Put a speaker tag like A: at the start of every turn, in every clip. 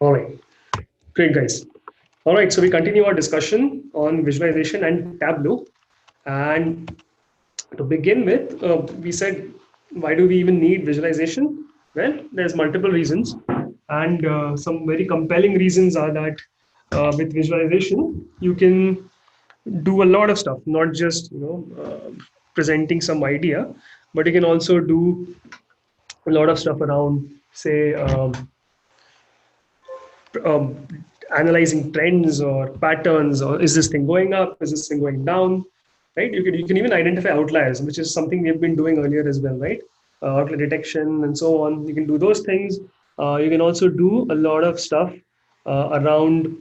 A: All right, great guys. All right, so we continue our discussion on visualization and Tableau. And to begin with, we said, why do we even need visualization? Well, there's multiple reasons, and some very compelling reasons are that with visualization, you can do a lot of stuff, not just presenting some idea, but you can also do a lot of stuff around, say, um, analyzing trends or patterns, or is this thing going up, is this thing going down, right? You can even identify outliers, which is something we have been doing earlier as well, right? Outlier detection and so on. You can do those things. You can also do a lot of stuff around,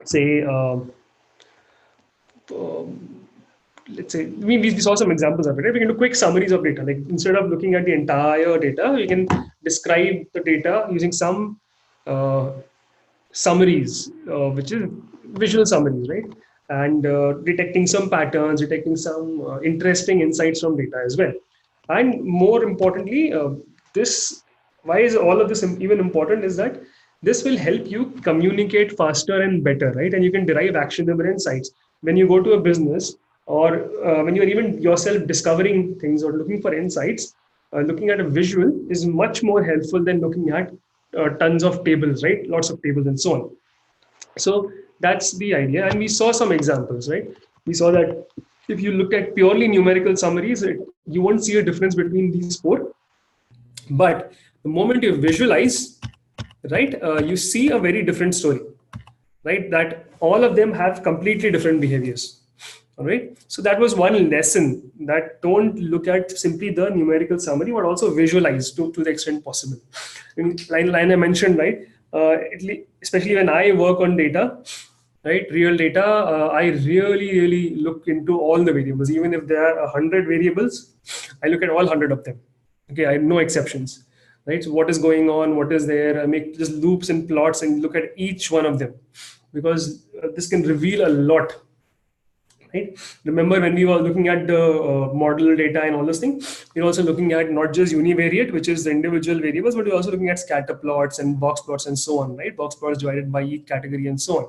A: say, let's say we saw some examples of it, right? We can do quick summaries of data. Like instead of looking at the entire data, we can describe the data using some uh, summaries, which is visual summaries, right? And detecting some patterns, detecting some interesting insights from data as well. And more importantly, this why is all of this even important is that this will help you communicate faster and better, right? And you can derive actionable insights when you go to a business, or when you're even yourself discovering things or looking for insights. Looking at a visual is much more helpful than looking at tons of tables, right? Lots of tables and so on. So that's the idea. And we saw some examples, right? We saw that if you look at purely numerical summaries, you won't see a difference between these four. But the moment you visualize, right, you see a very different story, right? That all of them have completely different behaviors. All right. So that was one lesson, that don't look at simply the numerical summary, but also visualize to the extent possible. In line I mentioned, right? Especially when I work on data, right? Real data, I really look into all the variables. Even if there are 100 variables, I look at all 100 of them. Okay, I have no exceptions, right? So what is going on, what is there? I make just loops and plots and look at each one of them, because this can reveal a lot, right? Remember when we were looking at the model data and all those things, we're also looking at not just univariate, which is the individual variables, but we're also looking at scatter plots and box plots and so on, right? Box plots divided by each category and so on.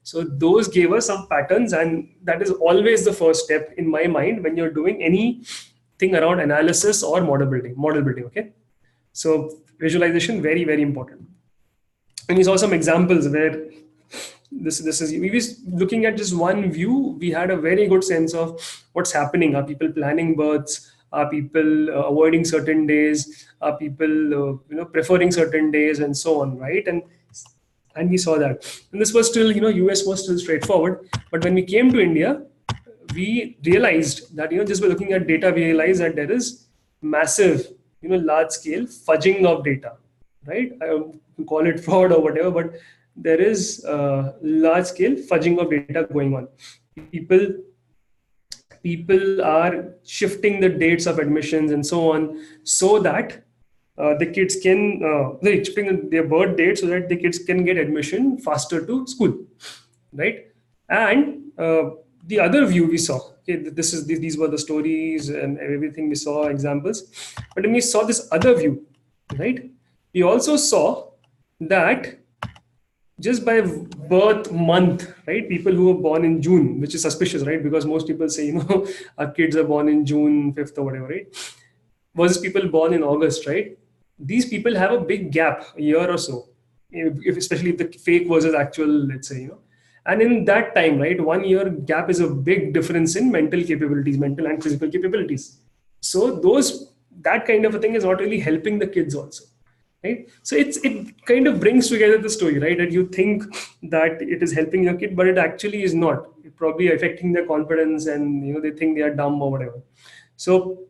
A: So those gave us some patterns, and that is always the first step in my mind when you're doing anything around analysis or model building. Okay, so visualization, very important. And we saw some examples where this is we was looking at just one view. We had a very good sense of what's happening. Are people planning births? Are people avoiding certain days? Are people preferring certain days and so on, right? And we saw that. And this was still, US was still straightforward. But when we came to India, we realized that, just by looking at data, we realized that there is massive, large scale fudging of data, right? I can call it fraud or whatever, but there is large scale fudging of data going on. People are shifting the dates of admissions and so on, so that the kids can they're shifting their birth date so that the kids can get admission faster to school, right? And the other view we saw, okay, these were the stories and everything, we saw examples. But then we saw this other view, right? We also saw that just by birth month, right? People who were born in June, which is suspicious, right? Because most people say, our kids are born in June 5th or whatever, right? Versus people born in August, right? These people have a big gap, a year or so, especially if the fake versus actual, let's say, And in that time, right, 1 year gap is a big difference in mental capabilities, mental and physical capabilities. So that kind of a thing is not really helping the kids also. Right, so it kind of brings together the story, right? That you think that it is helping your kid, but it actually is not. It's probably affecting their confidence, and they think they are dumb or whatever. So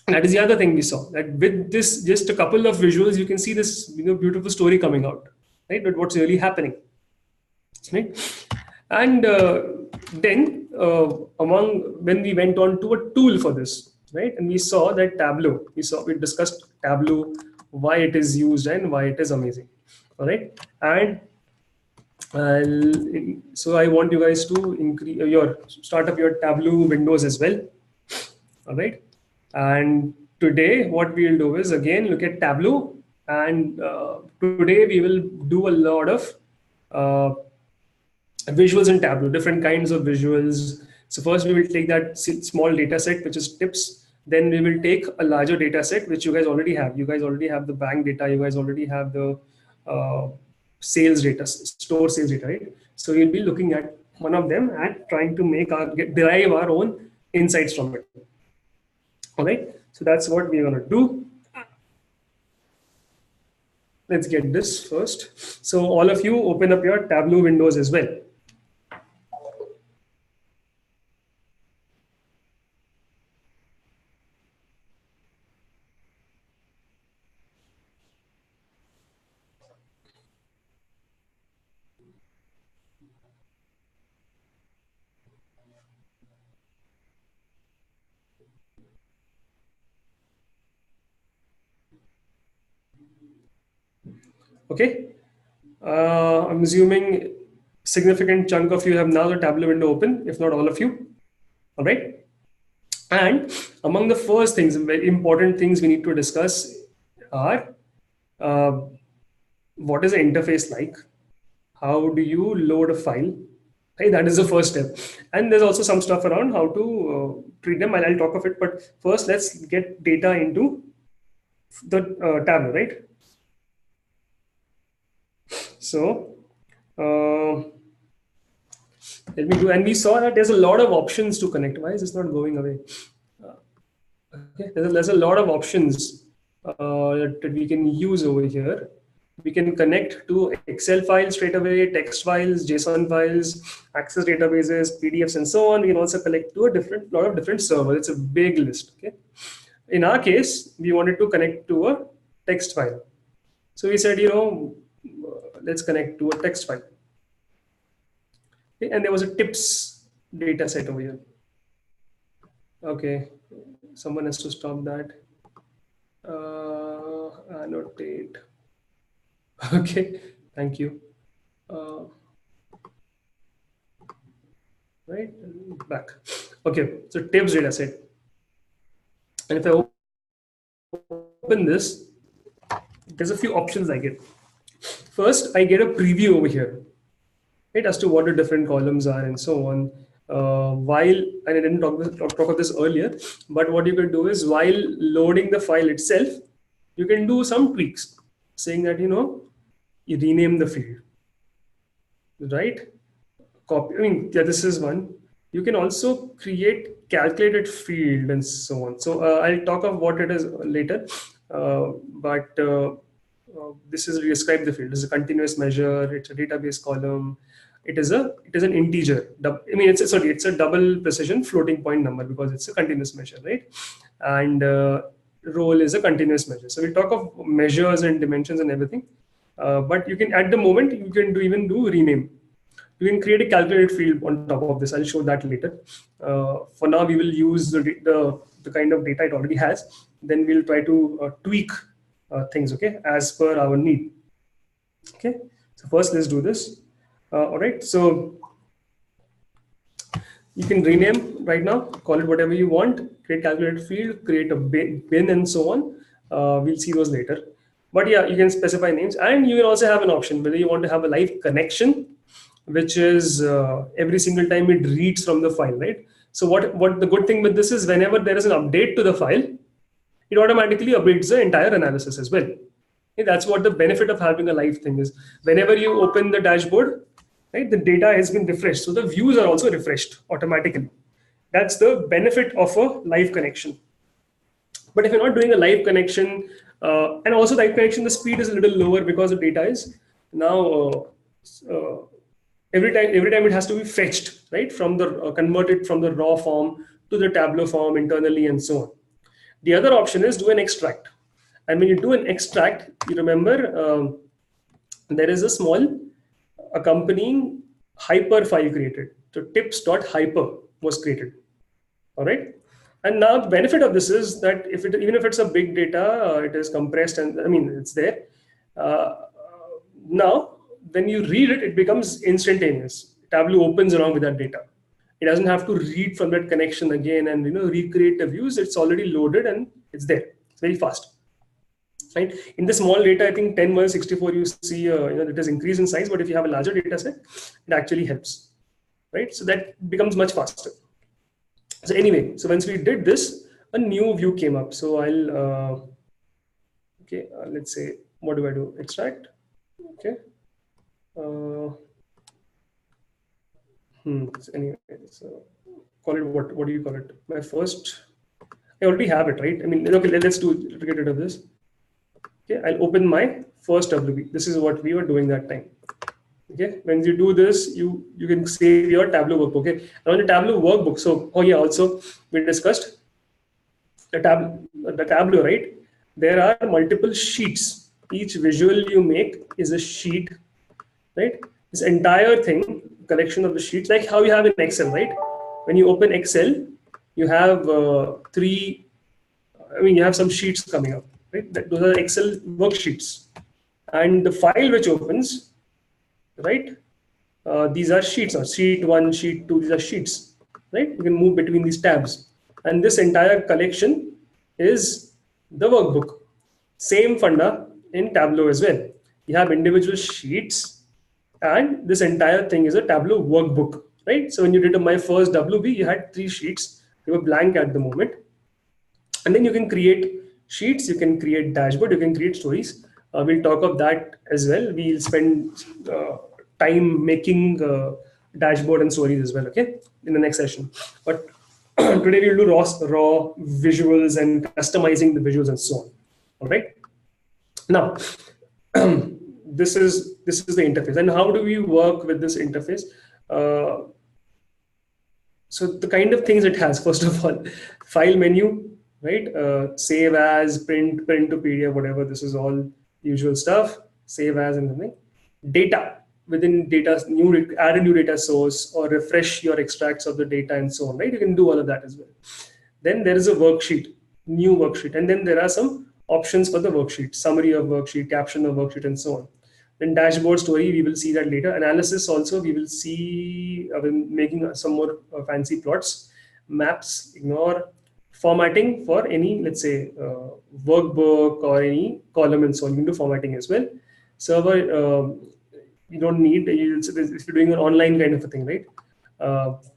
A: that is the other thing we saw. That with this, just a couple of visuals, you can see this beautiful story coming out, right? But what's really happening, right? And then when we went on to a tool for this, right? And we saw that Tableau. We discussed Tableau, why it is used and why it is amazing. All right. And so I want you guys to start up your Tableau windows as well. All right. And today what we'll do is again look at Tableau And today we will do a lot of uh, visuals in Tableau, different kinds of visuals. So first we will take that small data set, which is tips. Then we will take a larger data set, which you guys already have. You guys already have the bank data. You guys already have the uh, sales data, store sales data, right? So you'll be looking at one of them and trying to derive our own insights from it. All right. So that's what we're gonna do. Let's get this first. So all of you open up your Tableau windows as well. Okay. I'm assuming significant chunk of you have now the Tableau window open, if not all of you. All right. And among the first things, very important things we need to discuss are uh, what is the interface like? How do you load a file? Right, that is the first step. And there's also some stuff around how to treat them. I'll talk of it. But first, let's get data into the Tableau, right? So let me do, and we saw that there's a lot of options to connect. Why is this not going away? Okay, there's a lot of options that we can use over here. We can connect to Excel files straight away, text files, JSON files, Access databases, PDFs, and so on. We can also connect to a lot of different servers. It's a big list. Okay. In our case, we wanted to connect to a text file. So we said, let's connect to a text file. Okay, and there was a tips data set over here. Okay, someone has to stop that. Annotate. Okay, thank you. Right, back. Okay, so tips data set. And if I open this, there's a few options I get. First, I get a preview over here, right, as to what the different columns are and so on. While, and I didn't talk of this earlier, but what you can do is while loading the file itself, you can do some tweaks, saying that, you rename the field, right? Copy, this is one. You can also create calculated field and so on. So I'll talk of what it is later, but this is describe the field. This is a continuous measure. It's a database column. It is an integer. It's a double precision floating point number because it's a continuous measure, right? And role is a continuous measure. So we talk of measures and dimensions and everything, but you can at the moment you can even do rename. You can create a calculated field on top of this. I'll show that later. For now, we will use the kind of data it already has. Then we'll try to tweak things, okay, as per our need. Okay, so first let's do this. All right, so you can rename right now, call it whatever you want, create calculated field, create a bin and so on. We'll see those later. But yeah, you can specify names, and you can also have an option whether you want to have a live connection, which is every single time it reads from the file, right? So what the good thing with this is whenever there is an update to the file, it automatically updates the entire analysis as well. Okay, that's what the benefit of having a live thing is. Whenever you open the dashboard, right, the data has been refreshed. So the views are also refreshed automatically. That's the benefit of a live connection. But if you're not doing a live connection, and also live connection, the speed is a little lower because the data is now every time it has to be fetched, right, from the converted from the raw form to the Tableau form internally and so on. The other option is do an extract. And when you do an extract, you remember there is a small accompanying hyper file created. So tips.hyper was created. All right. And now the benefit of this is that even if it's a big data, it is compressed and it's there. Now, when you read it, it becomes instantaneous. Tableau opens along with that data. It doesn't have to read from that connection again and recreate the views. It's already loaded and it's there. It's very fast. right? In the small data, I think 10 versus 64, you see, it has increased in size, but if you have a larger data set, it actually helps, right? So that becomes much faster. So anyway, so once we did this, a new view came up. So okay, let's say, what do I do? Extract, okay. Uh, so anyway, so call it what do you call it? My first, I already have it, right? I mean, okay, let's get rid of this. Okay, I'll open my first WB. This is what we were doing that time. Okay, when you do this, you can save your Tableau workbook. Okay, and on the Tableau workbook. So, oh yeah, also we discussed the Tableau, right? There are multiple sheets. Each visual you make is a sheet, right? This entire thing, collection of the sheets, like how you have in Excel, right? When you open Excel, you have three. I mean, you have some sheets coming up, right? Those are Excel worksheets, and the file which opens, right? These are sheets, or sheet one, sheet two. These are sheets, right? You can move between these tabs, and this entire collection is the workbook. Same funda in Tableau as well. You have individual sheets, and this entire thing is a Tableau workbook, right? So when you did my first WB, you had three sheets. They were blank at the moment, and then you can create sheets, you can create dashboard, you can create stories. We'll talk of that as well. We'll spend time making dashboard and stories as well, okay, in the next session. But today we'll do raw visuals and customizing the visuals and so on. All right, now this is the interface, and how do we work with this interface? So the kind of things it has, first of all, file menu, right? Save as, print to PDF, whatever. This is all usual stuff. Save as and something. Data, within data, add a new data source or refresh your extracts of the data and so on, right? You can do all of that as well. Then there is a worksheet, new worksheet, and then there are some options for the worksheet, summary of worksheet, caption of worksheet, and so on. Then dashboard, story, we will see that later. Analysis also, we will see making some more fancy plots. Maps, ignore. Formatting for any, let's say, workbook or any column and so on. You can do formatting as well. Server, you don't need, if you're doing an online kind of a thing, right?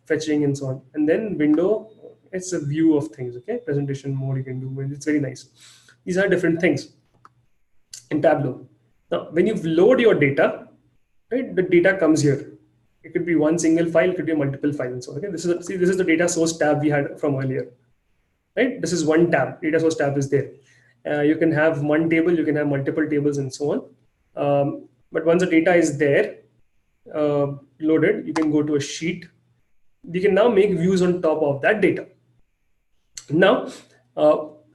A: Fetching and so on. And then window, it's a view of things, okay? Presentation mode you can do, and it's very nice. These are different things in Tableau. Now, when you load your data, right, the data comes here. It could be one single file, it could be multiple files. So, okay, this is the data source tab we had from earlier, right? This is one tab. Data source tab is there. You can have one table, you can have multiple tables, and so on. But once the data is there, loaded, you can go to a sheet. You can now make views on top of that data. Now,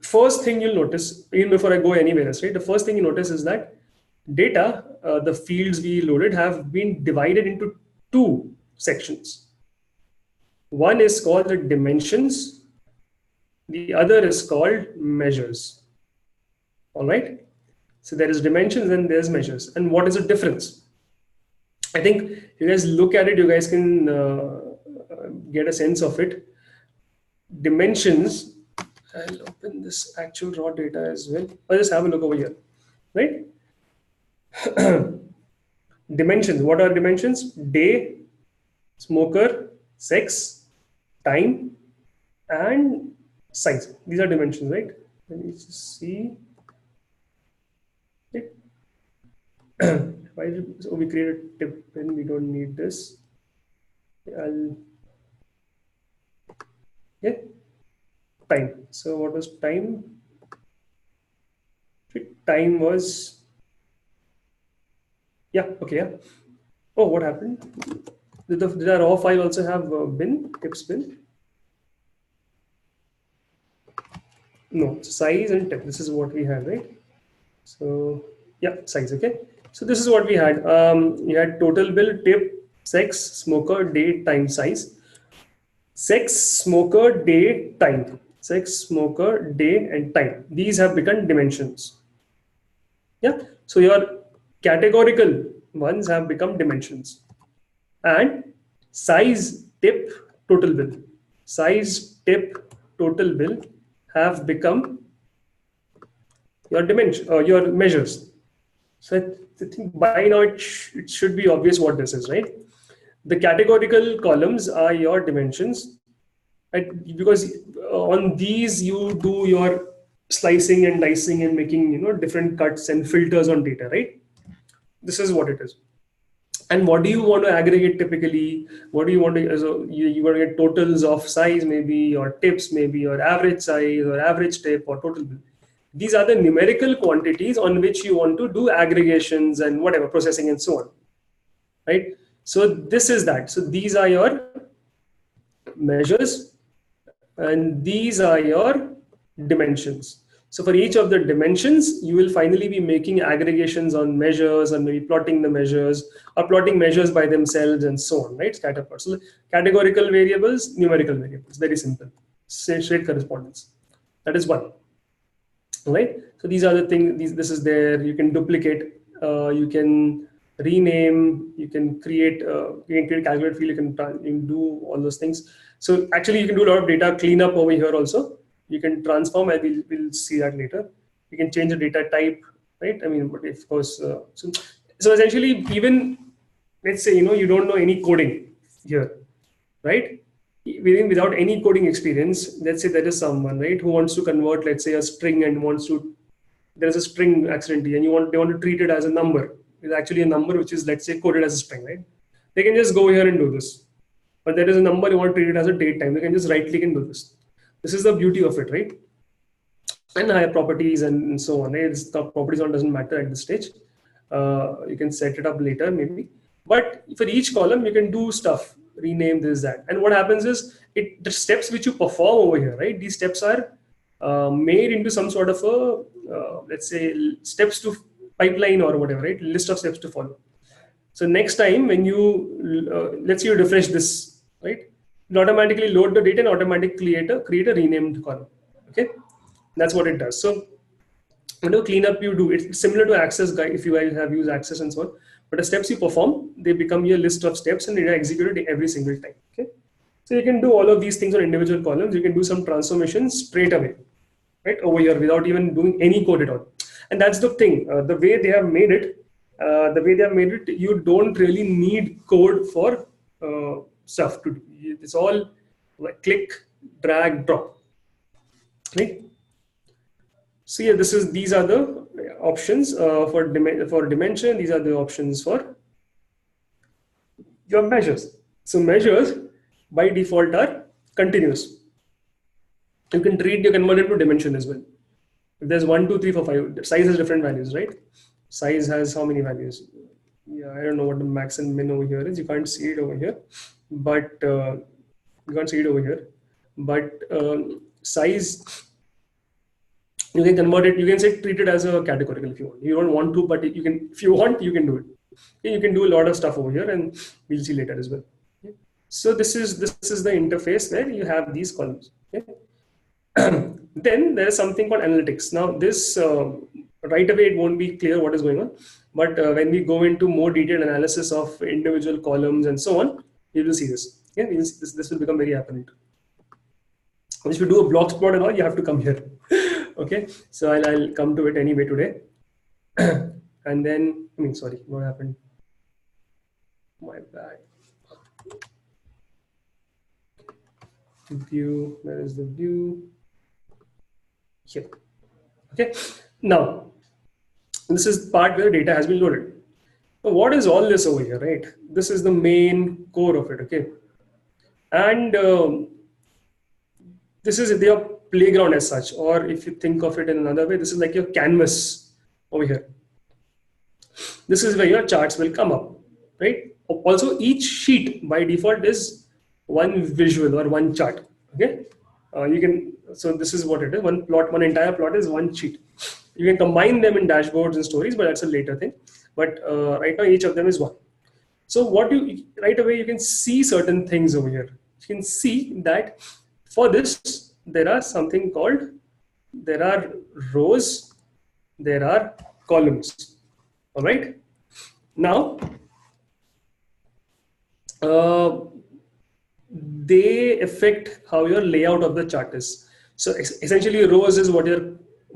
A: first thing you'll notice, even before I go anywhere else, right? The first thing you notice is that data, the fields we loaded have been divided into two sections. One is called the dimensions. The other is called measures. All right. So there is dimensions and there's measures. And what is the difference? I think you guys look at it, you guys can get a sense of it. Dimensions, I'll open this actual raw data as well. I'll just have a look over here, right? Dimensions, what are dimensions? Day, smoker, sex, time, and size. These are dimensions, right? Let me just see. Why so we create a tip when we don't need this. Yeah, time. So what was time? Time was, yeah, okay, yeah. Oh, what happened? Did the raw file also have bin, tips bin? No, size and tip. This is what we had, right? So yeah, size, okay. So this is what we had. You had total bill, tip, sex, smoker, day, time, size. Sex, smoker, day, time. Sex, smoker, day, and time. These have become dimensions. Yeah. So your categorical ones have become dimensions. And size, tip, total bill. Size, tip, total bill have become your dimension, your measures. So I think by now it should be obvious what this is, right? The categorical columns are your dimensions, right? Because on these you do your slicing and dicing and making different cuts and filters on data, right? This is what it is. And what do you want to aggregate typically? What do you want to, so you want to get totals of size maybe, or tips maybe, or average size, or average tip, or total bill. These are the numerical quantities on which you want to do aggregations and whatever, processing and so on, right? So this is that. So these are your measures, and these are your dimensions. So for each of the dimensions, you will finally be making aggregations on measures, and maybe plotting the measures, or plotting measures by themselves and so on, right? Scatter plots. So categorical variables, numerical variables, very simple, straight correspondence. That is one, right? So these are the things, this is there. You can duplicate, you can rename, you can create a calculate field, you can do all those things. So actually you can do a lot of data cleanup over here also. You can transform, and we'll see that later. You can change the data type, right? I mean, but of course, so essentially, even let's say you don't know any coding here, right? Even without any coding experience, let's say there is someone, right, who wants to convert, let's say, a string, and wants to, there's a string accidentally, and they want to treat it as a number. It's actually a number which is, let's say, coded as a string, right? They can just go here and do this. But there is a number, you want to treat it as a date time. They can just right click and do this. This is the beauty of it, right? And higher properties and so on. The properties on doesn't matter at this stage. You can set it up later maybe. But for each column, you can do stuff, rename this, that. And what happens is, the steps which you perform over here, right? These steps are made into some sort of a, let's say, steps to pipeline or whatever, right? List of steps to follow. So next time when you, let's say you refresh this, right? It automatically load the data and automatically create a renamed column. Okay, that's what it does. So cleanup you do, it's similar to Access guide if you guys have used Access and so on. But the steps you perform, they become your list of steps, and they are executed every single time. Okay, so you can do all of these things on individual columns. You can do some transformations straight away, right, over here without even doing any code at all. And that's the thing. The way they have made it, you don't really need code for stuff to do. It's all like click, drag, drop, right? So yeah, these are the options for dimension. These are the options for your measures. So measures by default are continuous. You can convert it to dimension as well. If there's 1, 2, 3, 4, 5, size has different values, right? Size has how many values? Yeah, I don't know what the max and min over here is. You can't see it over here, but you can't see it over here. But size, you can convert it. You can say treat it as a categorical if you want. You don't want to, but you can. If you want, you can do it. Okay, you can do a lot of stuff over here, and we'll see later as well. Okay. So this is the interface where you have these columns. Okay. Then there is something called analytics. Now this right away it won't be clear what is going on, but when we go into more detailed analysis of individual columns and so on, you will see this. Yeah, you will see this will become very apparent. If you do a block plot and all, you have to come here. Okay, so I'll come to it anyway today. And then, sorry, what happened? My bad. View, where is the view? Here. Okay, now this is part where data has been loaded. So what is all this over here, right? This is the main core of it, okay? And this is your playground as such, or if you think of it in another way, this is like your canvas over here. This is where your charts will come up, right? Also, each sheet by default is one visual or one chart, okay? So this is what it is. One entire plot is one sheet. You can combine them in dashboards and stories, but that's a later thing. But right now, each of them is one. So right away, you can see certain things over here. You can see that for this, there are rows, there are columns, all right? Now, they affect how your layout of the chart is. So essentially rows is what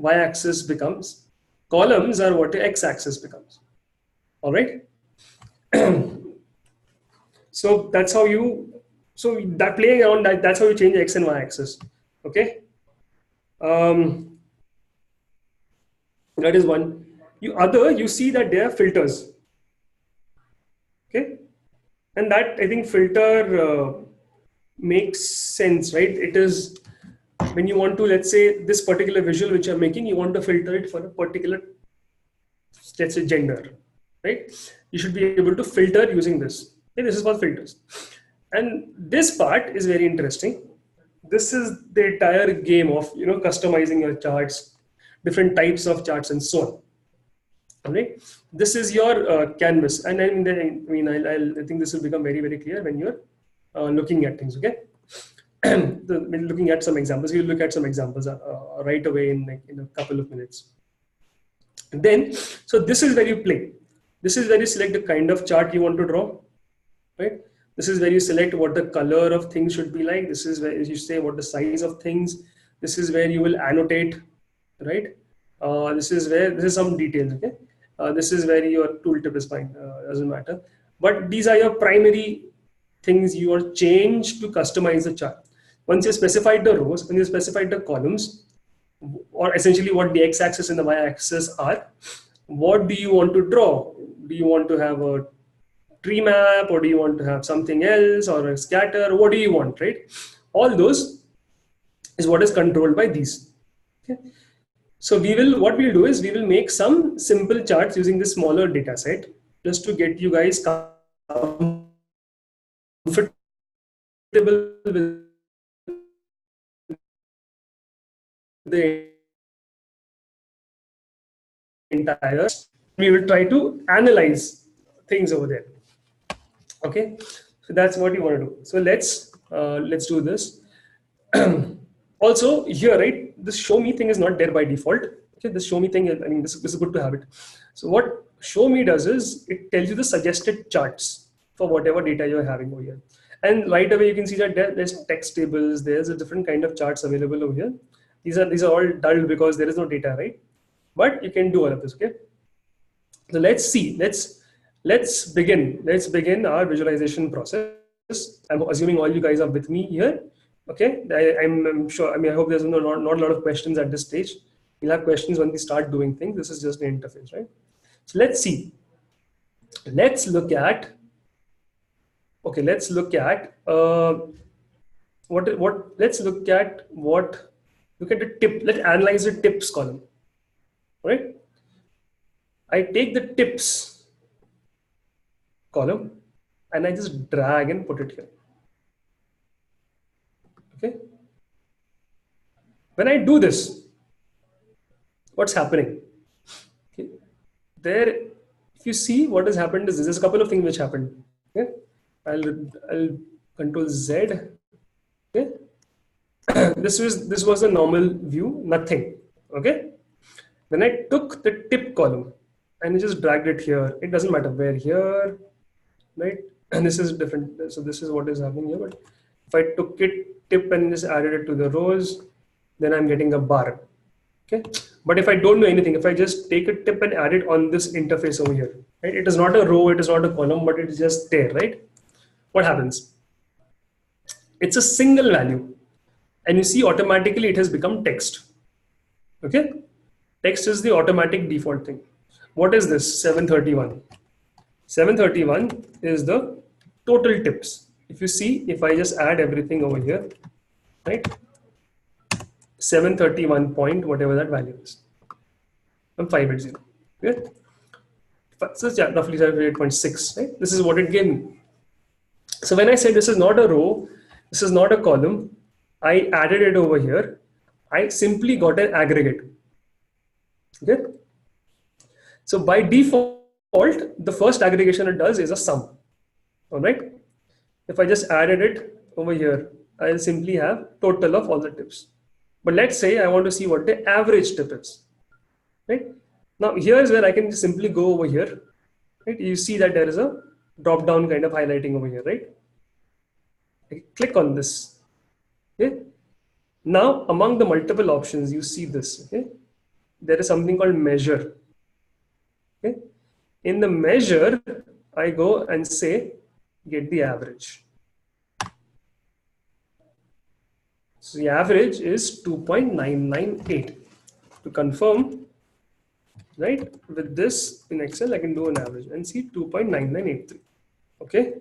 A: y-axis becomes, columns are what the x-axis becomes. All right. So that's how you, so that playing around that, that's how you change x and y-axis. Okay. Um, that is one. You see that there are filters. Okay. And that, I think, filter makes sense, right? It is when you want to, let's say, this particular visual which you're making, you want to filter it for a particular, let's say, gender, right? You should be able to filter using this. Okay, this is called filters. And this part is very interesting. This is the entire game of, customizing your charts, different types of charts, and so on. All right. This is your canvas, and I think this will become very, very clear when you're looking at things. Okay. When looking at some examples, we'll look at some examples right away in a couple of minutes. And then, so this is where you play. This is where you select the kind of chart you want to draw, right? This is where you select what the color of things should be like. This is where you say what the size of things. This is where you will annotate, right? This is some details, okay? This is where your tooltip is fine, doesn't matter. But these are your primary things you are changed to customize the chart. Once you specified the rows, when you specified the columns, or essentially what the x-axis and the y-axis are, what do you want to draw? Do you want to have a tree map, or do you want to have something else, or a scatter? What do you want, right? All those is what is controlled by these. Okay. So what we'll do is we will make some simple charts using this smaller data set just to get you guys comfortable with the entire. We will try to analyze things over there. Okay, so that's what you want to do. So let's do this. Also here, right, this show me thing is not there by default. Okay, this show me thing, I mean, this is good to have it. So what show me does is it tells you the suggested charts for whatever data you're having over here. And right away you can see that there's text tables, there's a different kind of charts available over here. These are all dull because there is no data, right? But you can do all of this. Okay, so let's see, let's begin our visualization process. I'm assuming all you guys are with me here. Okay, I'm sure, I mean, I hope there's not a lot of questions at this stage. We'll have questions when we start doing things. This is just an interface, right? So let's see. Let's look at, okay, let's look at look at the tip. Let's analyze the tips column. All right? I take the tips column and I just drag and put it here. Okay. When I do this, what's happening? Okay. There, if you see what has happened is there's a couple of things which happened. Okay. I'll control Z. Okay. This was a normal view, nothing. Okay. When I took the tip column and I just dragged it here, it doesn't matter where, here, right? And this is different. So this is what is happening here. But if I took it tip and just added it to the rows, then I'm getting a bar. Okay. But if I don't do anything, if I just take a tip and add it on this interface over here, right? It is not a row, it is not a column, but it is just there, right? What happens? It's a single value. And you see automatically it has become text. Okay. Text is the automatic default thing. What is this? 731. 731 is the total tips. If you see, if I just add everything over here, right? 731 point, whatever that value is. I'm 580. Okay. So yeah, roughly 8.6, right? This is what it gave me. So when I said this is not a row, this is not a column, I added it over here. I simply got an aggregate. Okay. So by default, the first aggregation it does is a sum. All right. If I just added it over here, I'll simply have total of all the tips. But let's say I want to see what the average tip is. Right. Now here's where I can just simply go over here. Right. You see that there is a drop down kind of highlighting over here, right? I click on this. Okay. Now among the multiple options, you see this. Okay. there is something called measure. Okay. In the measure, I go and say, get the average. So the average is 2.998. To confirm, right, with this in Excel, I can do an average and see 2.9983. Okay.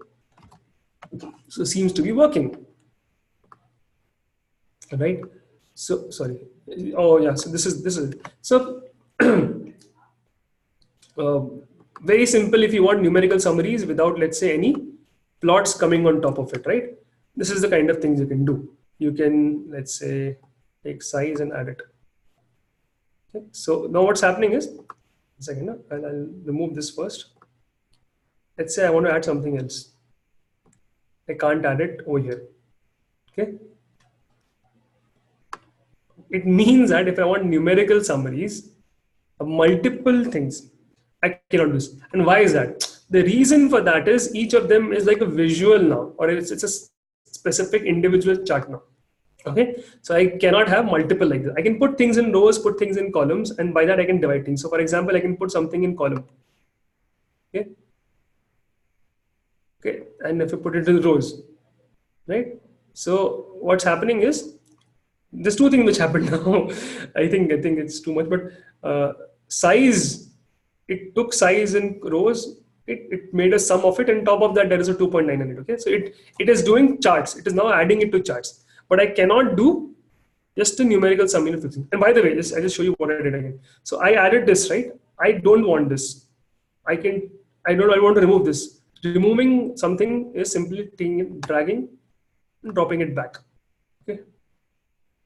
A: So seems to be working. Right. So sorry. Oh yeah. So this is so uh, very simple. If you want numerical summaries without, let's say, any plots coming on top of it, right? This is the kind of things you can do. You can, let's say, take size and add it. Okay. So now what's happening is, a second, I'll remove this first. Let's say I want to add something else. I can't add it over here. Okay. It means that if I want numerical summaries of multiple things, I cannot do this. And why is that? The reason for that is each of them is like a visual now, or it's a specific individual chart now. Okay, so I cannot have multiple like this. I can put things in rows, put things in columns, and by that I can divide things. So for example, I can put something in column. Okay, okay, and if you put it in rows, right? So what's happening is there's two things which happen now. I think it's too much, but size. It took size in rows. It made a sum of it, and top of that there is a 2.900. Okay, so it is doing charts. It is now adding it to charts, but I cannot do just a numerical sum in a fixing. And by the way, I just show you what I did again. So I added this, right? I don't want this. I want to remove this. Removing something is simply dragging and dropping it back. Okay,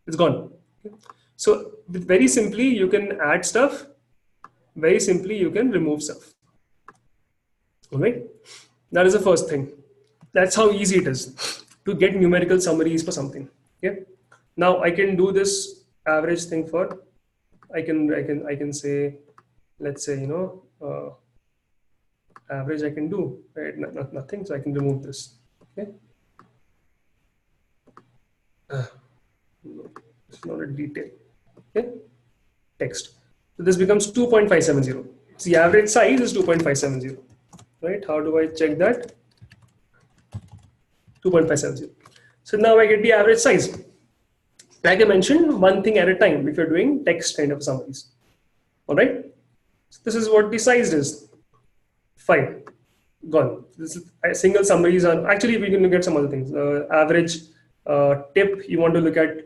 A: it's gone. Okay. So very simply, you can add stuff. Very simply, you can remove stuff. All right. That is the first thing. That's how easy it is to get numerical summaries for something. Okay. Now I can do this average thing for. I can say, let's say, average I can do, right? Nothing. So I can remove this. Okay. No, it's not a detail. Okay. Text. So this becomes 2.570. So the average size is 2.570. Right? How do I check that? 2.570. So now I get the average size. Like I mentioned, one thing at a time if you're doing text kind of summaries. All right. So this is what the size is. 5. Gone. This is single summaries are actually we can look at some other things. Average tip you want to look at.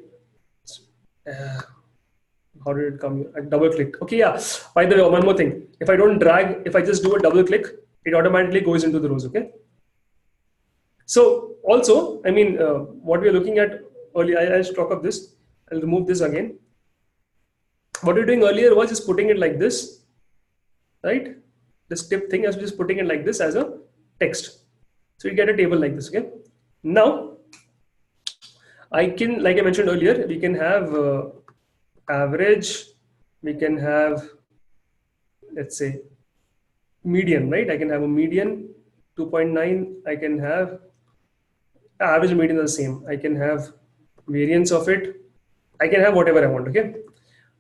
A: How did it come? I double click. Okay, yeah. By the way, one more thing. If I don't drag, if I just do a double click, it automatically goes into the rows. Okay. So also, I mean, what we are looking at earlier, I'll talk of this. I'll remove this again. What we were doing earlier was just putting it like this, right? This tip thing, I was just putting it like this as a text. So you get a table like this. Okay. Now, I can, like I mentioned earlier, we can have average, we can have, let's say, median, right? I can have a median 2.9. I can have average and median are the same. I can have variance of it. I can have whatever I want. Okay.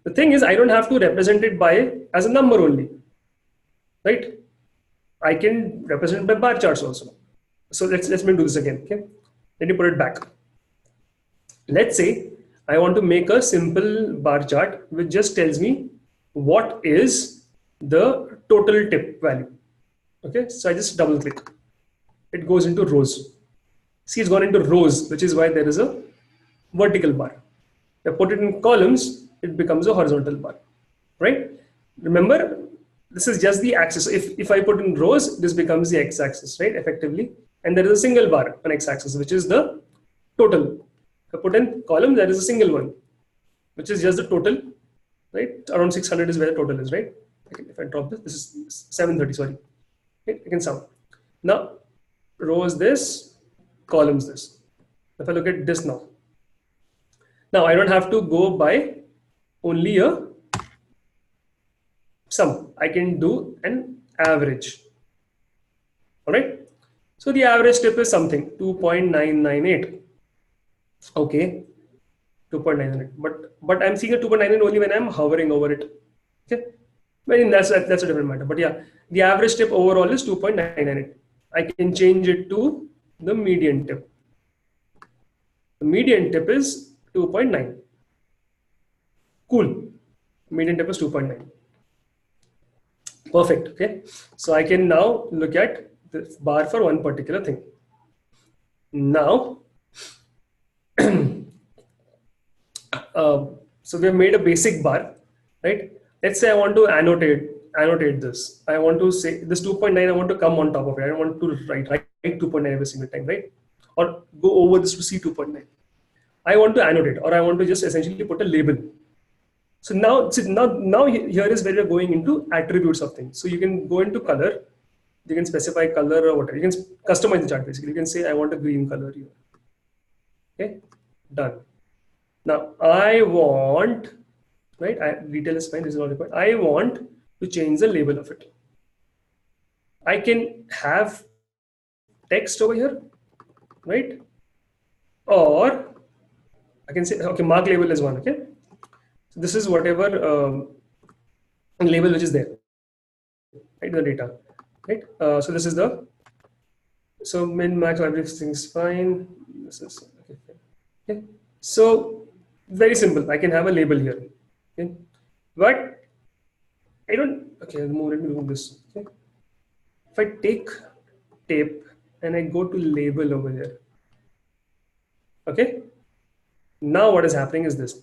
A: The thing is, I don't have to represent it by as a number only, right? I can represent by bar charts also. So let's do this again. Okay. Let me put it back. Let's say I want to make a simple bar chart which just tells me what is the total tip value. Okay, so I just double click. It goes into rows. See, it's gone into rows, which is why there is a vertical bar. If I put it in columns, it becomes a horizontal bar, right? Remember, this is just the axis. If I put in rows, this becomes the x-axis, right? Effectively, and there is a single bar on x-axis, which is the total. If I put in column, there is a single one, which is just the total, right? Around 600 is where the total is, right? If I drop this, this is 730, sorry. Okay, I can sum. Now, rows this, columns this. If I look at this now. Now, I don't have to go by only a sum. I can do an average. All right. So the average tip is something 2.998. Okay, 2.998. But I'm seeing a 2.998 only when I'm hovering over it. Okay, I mean that's a different matter. But yeah, the average tip overall is 2.998. I can change it to the median tip. The median tip is 2.9. Cool. Median tip is 2.9. Perfect. Okay. So I can now look at the bar for one particular thing. Now, so we have made a basic bar, right? Let's say I want to annotate this. I want to say this 2.9. I want to come on top of it. I don't want to write 2.9 every single time, right? Or go over this to see 2.9. I want to annotate, or I want to just essentially put a label. So now here is where we're going into attributes of things. So you can go into color, you can specify color or whatever. You can customize the chart basically. You can say I want a green color here. Okay, done. Now I want, right? Detail is fine. This is not required. I want to change the label of it. I can have text over here, right? Or I can say okay, mark label is one. Okay, so this is whatever label which is there, right? The data, right? So this is the min max everything's fine. This is okay. Okay. So very simple. I can have a label here. Okay. But I don't. Okay, let me remove this. Okay. If I take tape and I go to label over here. Okay. Now what is happening is this.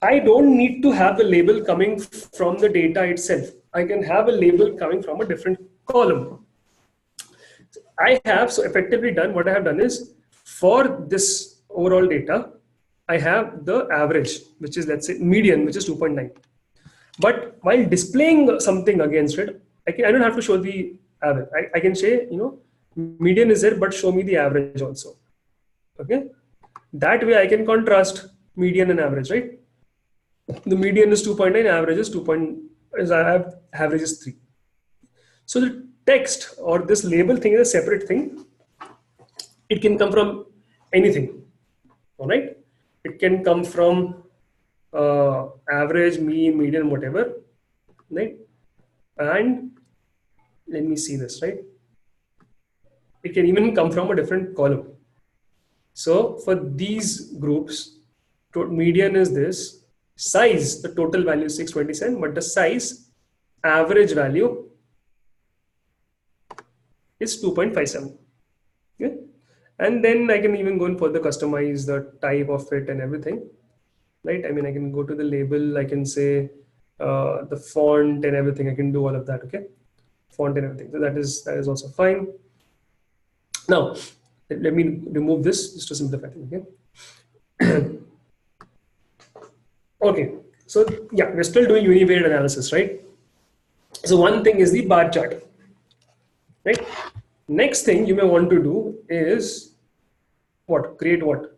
A: I don't need to have the label coming from the data itself. I can have a label coming from a different column. I have so effectively done what I have done is for this overall data, I have the average, which is let's say median, which is 2.9. But while displaying something against it, I don't have to show the average. I can say, median is there, but show me the average also. Okay. That way I can contrast median and average, right? The median is 2.9, average is 2. Average is 3. So the text or this label thing is a separate thing. It can come from anything, all right? It can come from average, mean, median, whatever, right? And let me see this, right? It can even come from a different column. So for these groups, median is this, size, the total value is 627, but the size average value is 2.57. Okay? And then I can even go and further customize the type of it and everything, right? I mean, I can go to the label, I can say the font and everything. I can do all of that, okay? Font and everything. So that is also fine. Now, let me remove this just to simplify things, okay? Okay, so yeah, we're still doing univariate analysis, right? So one thing is the bar chart, right? Next thing you may want to do is what? Create what?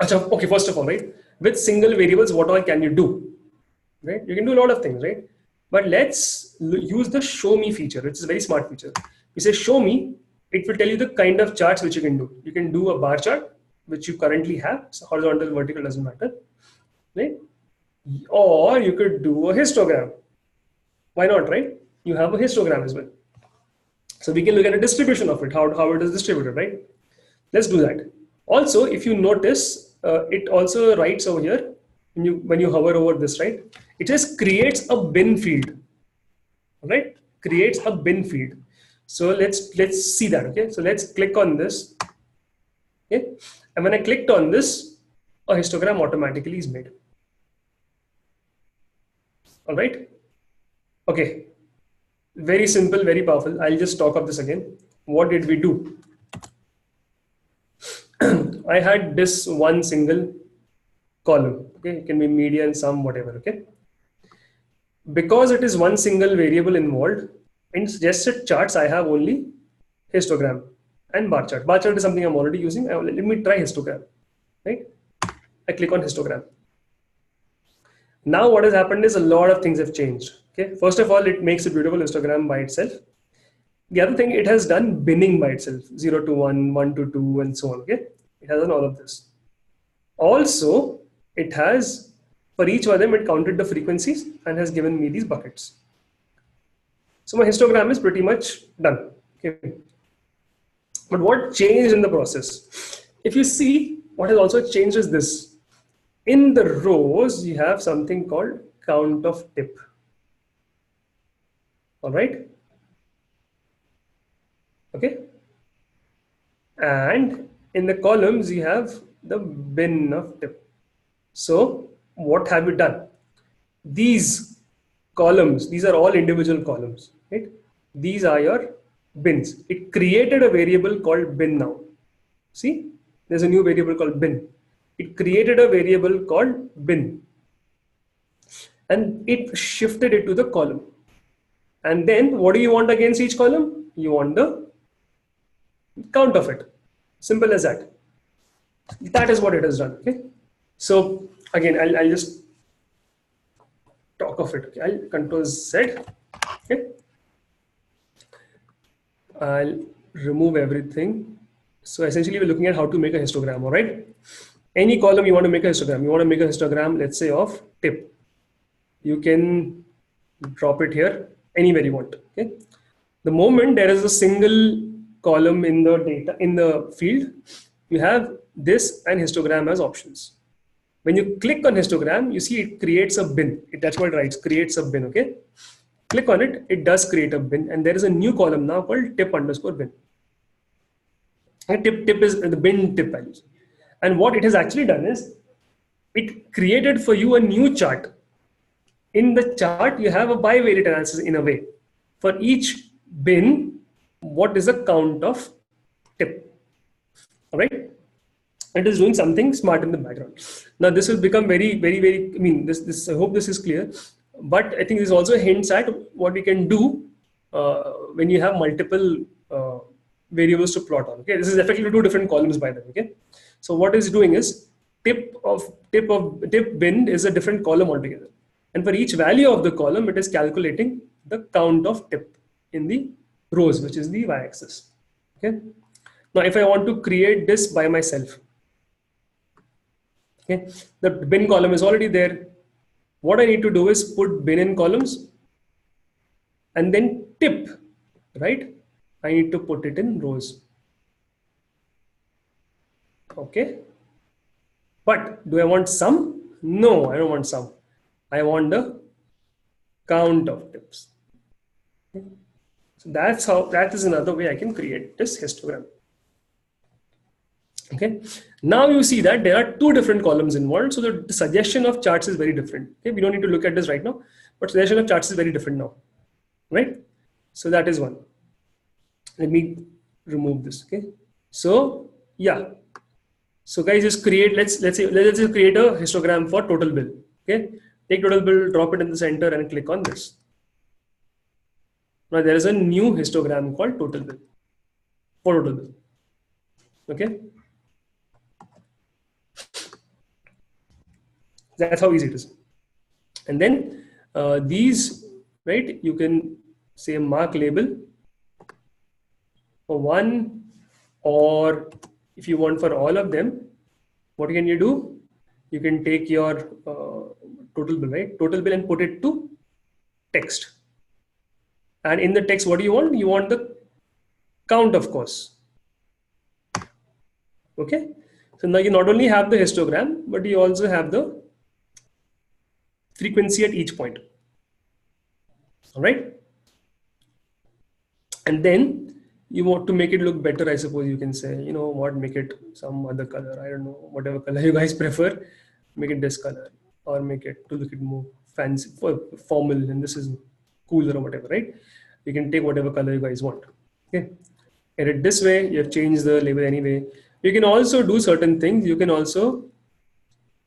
A: Okay, first of all, right? With single variables, what all can you do? Right? You can do a lot of things, right? But let's use the show me feature, which is a very smart feature. You say show me, it will tell you the kind of charts which you can do. You can do a bar chart, which you currently have, so horizontal, vertical, doesn't matter, right? Or you could do a histogram. Why not, right? You have a histogram as well. So we can look at a distribution of it, how it is distributed, right? Let's do that. Also, if you notice, it also writes over here, when you hover over this, right? It just creates a bin field, right? Creates a bin field. So let's see that, okay? So let's click on this, okay? And when I clicked on this, a histogram automatically is made. All right? Okay. Very simple, very powerful. I'll just talk of this again. What did we do? I had this one single column. Okay, it can be median, sum, whatever. Okay. Because it is one single variable involved, in suggested charts, I have only histogram and bar chart. Bar chart is something I'm already using. Let me try histogram. Right? I click on histogram. Now what has happened is a lot of things have changed. Okay. First of all, it makes a beautiful histogram by itself. The other thing, it has done binning by itself, 0 to 1, 1 to 2, and so on. Okay. It has done all of this. Also, it has For each one of them, it counted the frequencies and has given me these buckets. So my histogram is pretty much done. Okay. But what changed in the process? If you see, what has also changed is this. In the rows, you have something called count of tip. All right. Okay. And in the columns, you have the bin of tip. So what have you done? These columns, these are all individual columns, right? These are your bins. It created a variable called bin now. See, there's a new variable called bin. It created a variable called bin and it shifted it to the column. And then what do you want against each column? You want the count of it. Simple as that. That is what it has done. Okay. So again, I'll just talk of it. Okay. I'll control Z. Okay. I'll remove everything. So essentially, we're looking at how to make a histogram. All right. Any column you want to make a histogram. You want to make a histogram, let's say of tip. You can drop it here anywhere you want. Okay. The moment there is a single column in the data in the field, you have this and histogram as options. When you click on histogram, you see it creates a bin. That's what it writes, creates a bin. Okay. Click on it, it does create a bin, and there is a new column now called tip underscore bin. And tip is the bin tip values. And what it has actually done is it created for you a new chart. In the chart, you have a bivariate analysis in a way. For each bin, what is the count of tip? All right. It is doing something smart in the background. Now this will become very, very, very, I mean, this I hope this is clear. But I think this also hints at what we can do when you have multiple variables to plot on. Okay, this is effectively two different columns by the way. Okay, so what it's doing is tip bin is a different column altogether, and for each value of the column, it is calculating the count of tip in the rows, which is the y-axis. Okay, now if I want to create this by myself, okay, the bin column is already there. What I need to do is put bin in columns and then tip, right? I need to put it in rows. Okay. But do I want sum? No, I don't want sum. I want the count of tips. Okay. So that is another way I can create this histogram. Okay. Now you see that there are two different columns involved. So the suggestion of charts is very different. Okay. We don't need to look at this right now, but suggestion of charts is very different now. Right. So that is one. Let me remove this. Okay. So yeah. So guys, just create, let's just create a histogram for total bill. Okay. Take total bill, drop it in the center and click on this. Now there is a new histogram called total bill for total bill. Okay. That's how easy it is. And then these, right, you can say mark label for one, or if you want for all of them, what can you do? You can take your total bill, right? Total bill and put it to text. And in the text, what do you want? You want the count, of course. Okay. So now you not only have the histogram, but you also have the frequency at each point. All right. And then you want to make it look better, I suppose you can say, you know what, make it some other color. I don't know, whatever color you guys prefer, make it this color, or make it to look more fancy, formal, and this is cooler or whatever, right? You can take whatever color you guys want. Okay. Edit this way, you have changed the label anyway. You can also do certain things. You can also,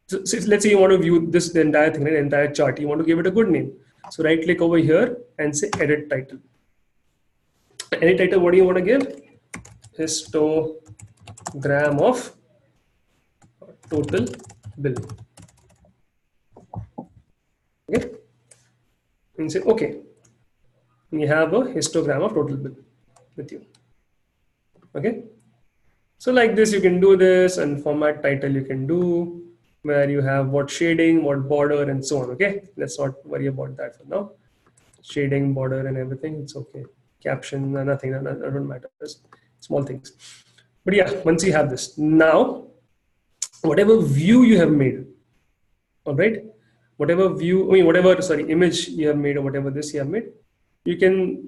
A: so let's say you want to view this, the entire thing, right, the entire chart. You want to give it a good name. So right click over here and say edit title. Edit title, what do you want to give? Histogram of total bill. Okay. And say okay. You have a histogram of total bill with you. Okay. So like this, you can do this, and format title you can do. where you have what shading, what border, and so on. Okay, let's not worry about that for now. Shading, border, and everything, it's okay. Caption, nothing, that don't matters. Small things. But yeah, once you have this, now whatever view you have made, all right, whatever view, I mean, whatever, sorry, image you have made or whatever this you have made, you can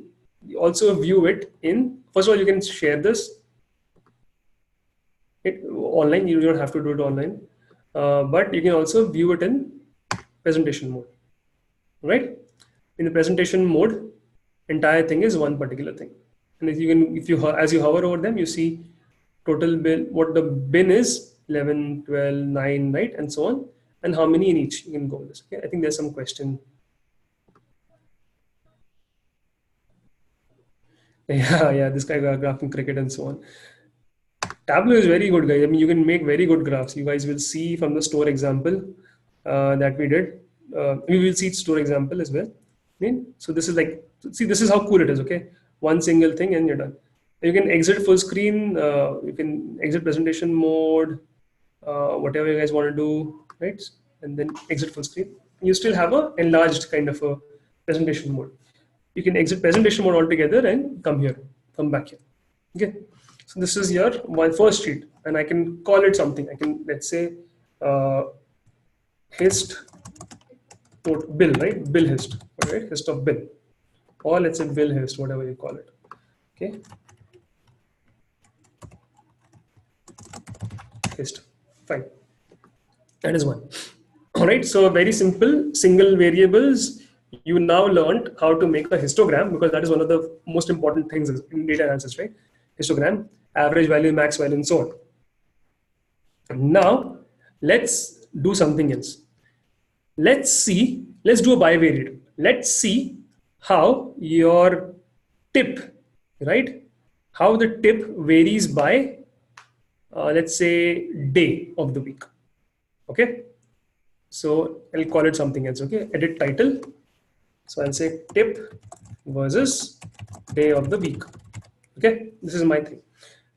A: also view it in, first of all, you can share this online. You don't have to do it online, but you can also view it in presentation mode, right? In the presentation mode, entire thing is one particular thing. And if you can, if you, as you hover over them, you see total bin, what the bin is, 11, 12, 9, right? And so on. And how many in each, you can go with this. Okay, I think there's some question. Yeah, this guy got graphing cricket and so on. Tableau is very good, guys. I mean, you can make very good graphs. You guys will see from the store example that we did. We will see store example as well. I mean, so this is like, see, this is how cool it is. Okay, one single thing and you're done. You can exit full screen. You can exit presentation mode. Whatever you guys want to do, right? And then exit full screen. You still have a enlarged kind of a presentation mode. You can exit presentation mode altogether and come here, come back here. Okay. So this is your one first sheet, and I can call it something. I can, let's say, hist bill, right? Bill hist, right? Hist of bill, or let's say bill hist, whatever you call it. Okay. Hist, fine. That is one. All right. So very simple, single variables. You now learned how to make a histogram, because that is one of the most important things in data analysis, right? Histogram, average value, max value, and so on. And now let's do something else. Let's do a bivariate. Let's see how your tip, right? How the tip varies by, let's say, day of the week. Okay. So I'll call it something else. Okay. Edit title. So I'll say tip versus day of the week. Okay. This is my thing.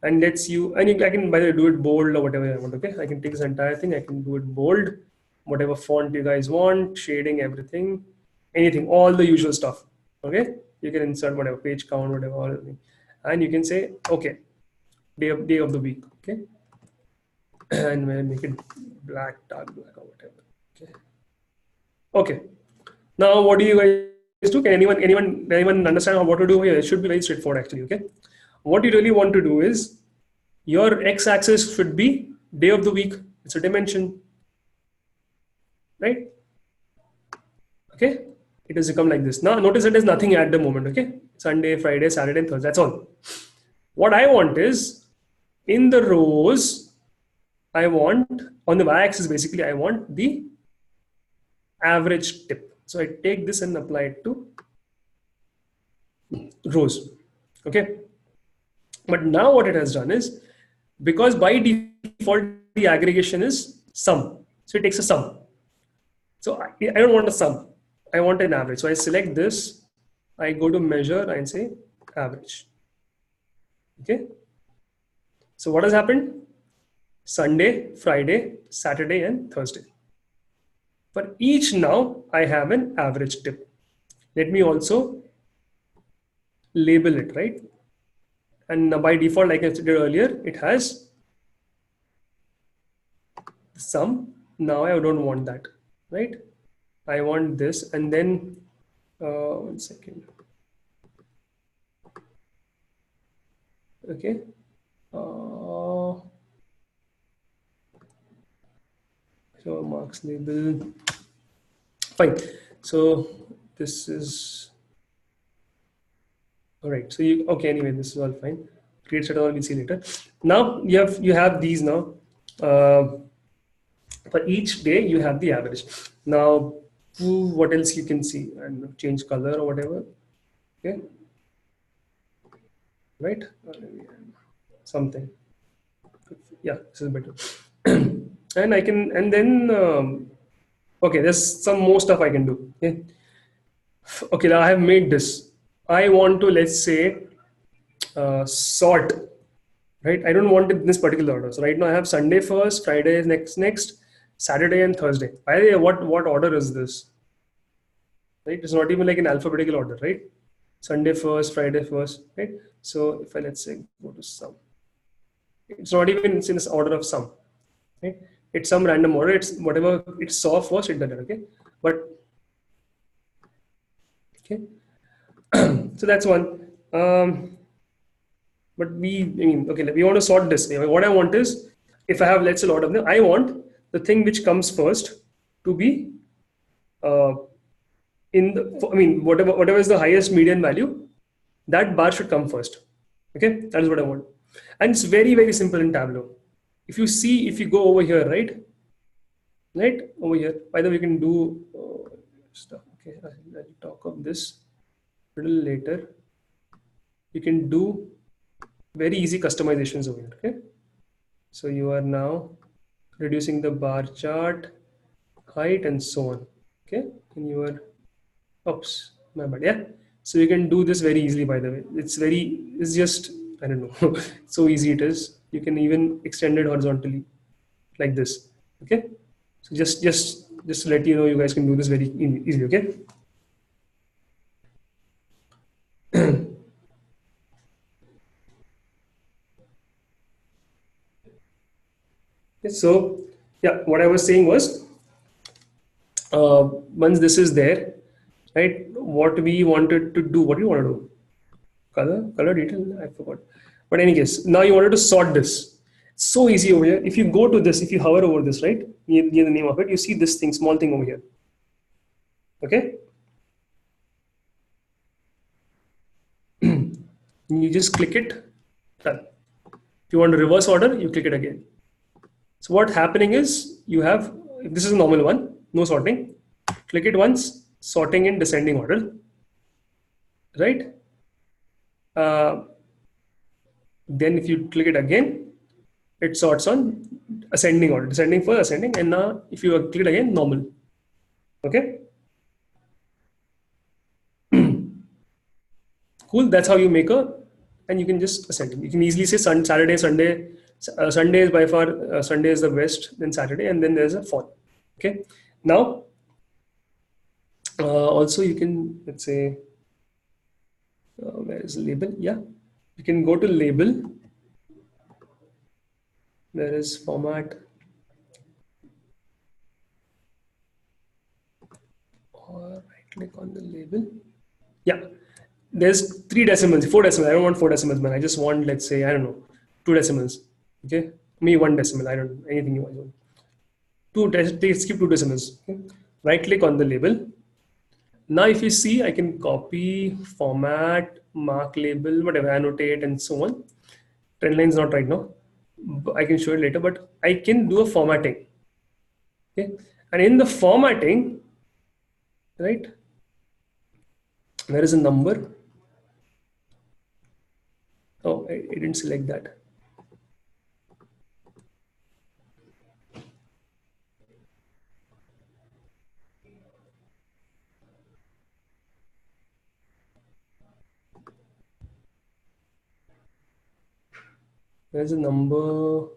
A: And let's you, and I can, by the way, do it bold or whatever I want. Okay. I can take this entire thing. I can do it bold, whatever font you guys want, shading, everything, anything, all the usual stuff. Okay. You can insert whatever, page count, whatever, all of and you can say, okay, day of the week. Okay. And we'll make it black, dark black, or whatever. Okay. Okay. Now, what do you guys do? Can anyone understand what to do here? It should be very straightforward, actually. Okay. What you really want to do is your x-axis should be day of the week. It's a dimension, right? Okay. It has become like this. Now, notice it is nothing at the moment. Okay. Sunday, Friday, Saturday, and Thursday. That's all. What I want is in the rows, I want on the y-axis, basically, I want the average tip. So I take this and apply it to rows. Okay. But now what it has done is, because by default, the aggregation is sum. So it takes a sum. So I don't want a sum. I want an average. So I select this. I go to measure and say average. Okay. So what has happened? Sunday, Friday, Saturday, and Thursday. For each now, I have an average tip. Let me also label it, right? And by default, like I said earlier, it has sum. Now I don't want that, right? I want this, and then 1 second. Okay. So marks label. Fine. So this is all right. So you okay? Anyway, this is all fine. Create set all we'll see later. Now you have these now. For each day you have the average. Now, what else you can see? And change color or whatever. Okay. Right. Something. Yeah, this is better. And I can, and then okay, there's some more stuff I can do. Okay. Okay, now I have made this. I want to, let's say, sort, right? I don't want it in this particular order. So right now I have Sunday first, Friday is next, Saturday and Thursday. By the way, what order is this? Right? It's not even like an alphabetical order, right? Sunday first, Friday first, right? So if I, let's say, go to sum, it's not even in this order of sum, right? It's some random order. It's whatever it saw first, it done it. Okay, but okay, so that's one. But I mean, okay, we want to sort this. What I want is, if I have, let's say, a lot of them, I want the thing which comes first to be uh, in the, I mean, whatever is the highest median value, that bar should come first. Okay, that is what I want. And it's very, very simple in Tableau. If you see, if you go over here, right over here, by the way, we can do stuff. Okay, I'll talk of this a little later. You can do very easy customizations over here. Okay, so you are now reducing the bar chart height and so on. Okay, and you are, oops, my bad. Yeah, so you can do this very easily. By the way, it's just, I don't know, so easy it is. You can even extend it horizontally like this. Okay, so just to let you know, you guys can do this very easily. Okay. So yeah, what I was saying was, once this is there, right? What we wanted to do, what do you want to do? Color detail, I forgot. But in any case, now you wanted to sort this. It's so easy over here. If you go to this, if you hover over this, right, near the name of it, you see this thing, small thing over here. Okay. You just click it. Done. If you want to reverse order, you click it again. So what's happening is, you have, if this is a normal one, no sorting. Click it once, sorting in descending order, right? Then if you click it again, it sorts on ascending order, descending for ascending, and now if you click it again, normal. Okay. Cool. That's how you make a, and you can just ascend. You can easily say Saturday, Sunday. Sunday is by far, Sunday is the best, then Saturday, and then there's a fall. Okay. Now, also you can, let's say, where is the label? Yeah, you can go to label. There is format, or right click on the label. Yeah, there's 3 decimals, 4 decimals. I don't want 4 decimals, man. I just want, let's say, I don't know, 2 decimals. Okay, me 1 decimal. I don't know, anything you want. Skip 2 decimals. Okay? Right click on the label. Now, if you see, I can copy, format, mark label, whatever, annotate, and so on. Trend line is not right now. I can show it later, but I can do a formatting. Okay, and in the formatting, right, there is a number. Oh, I didn't select that. There's a number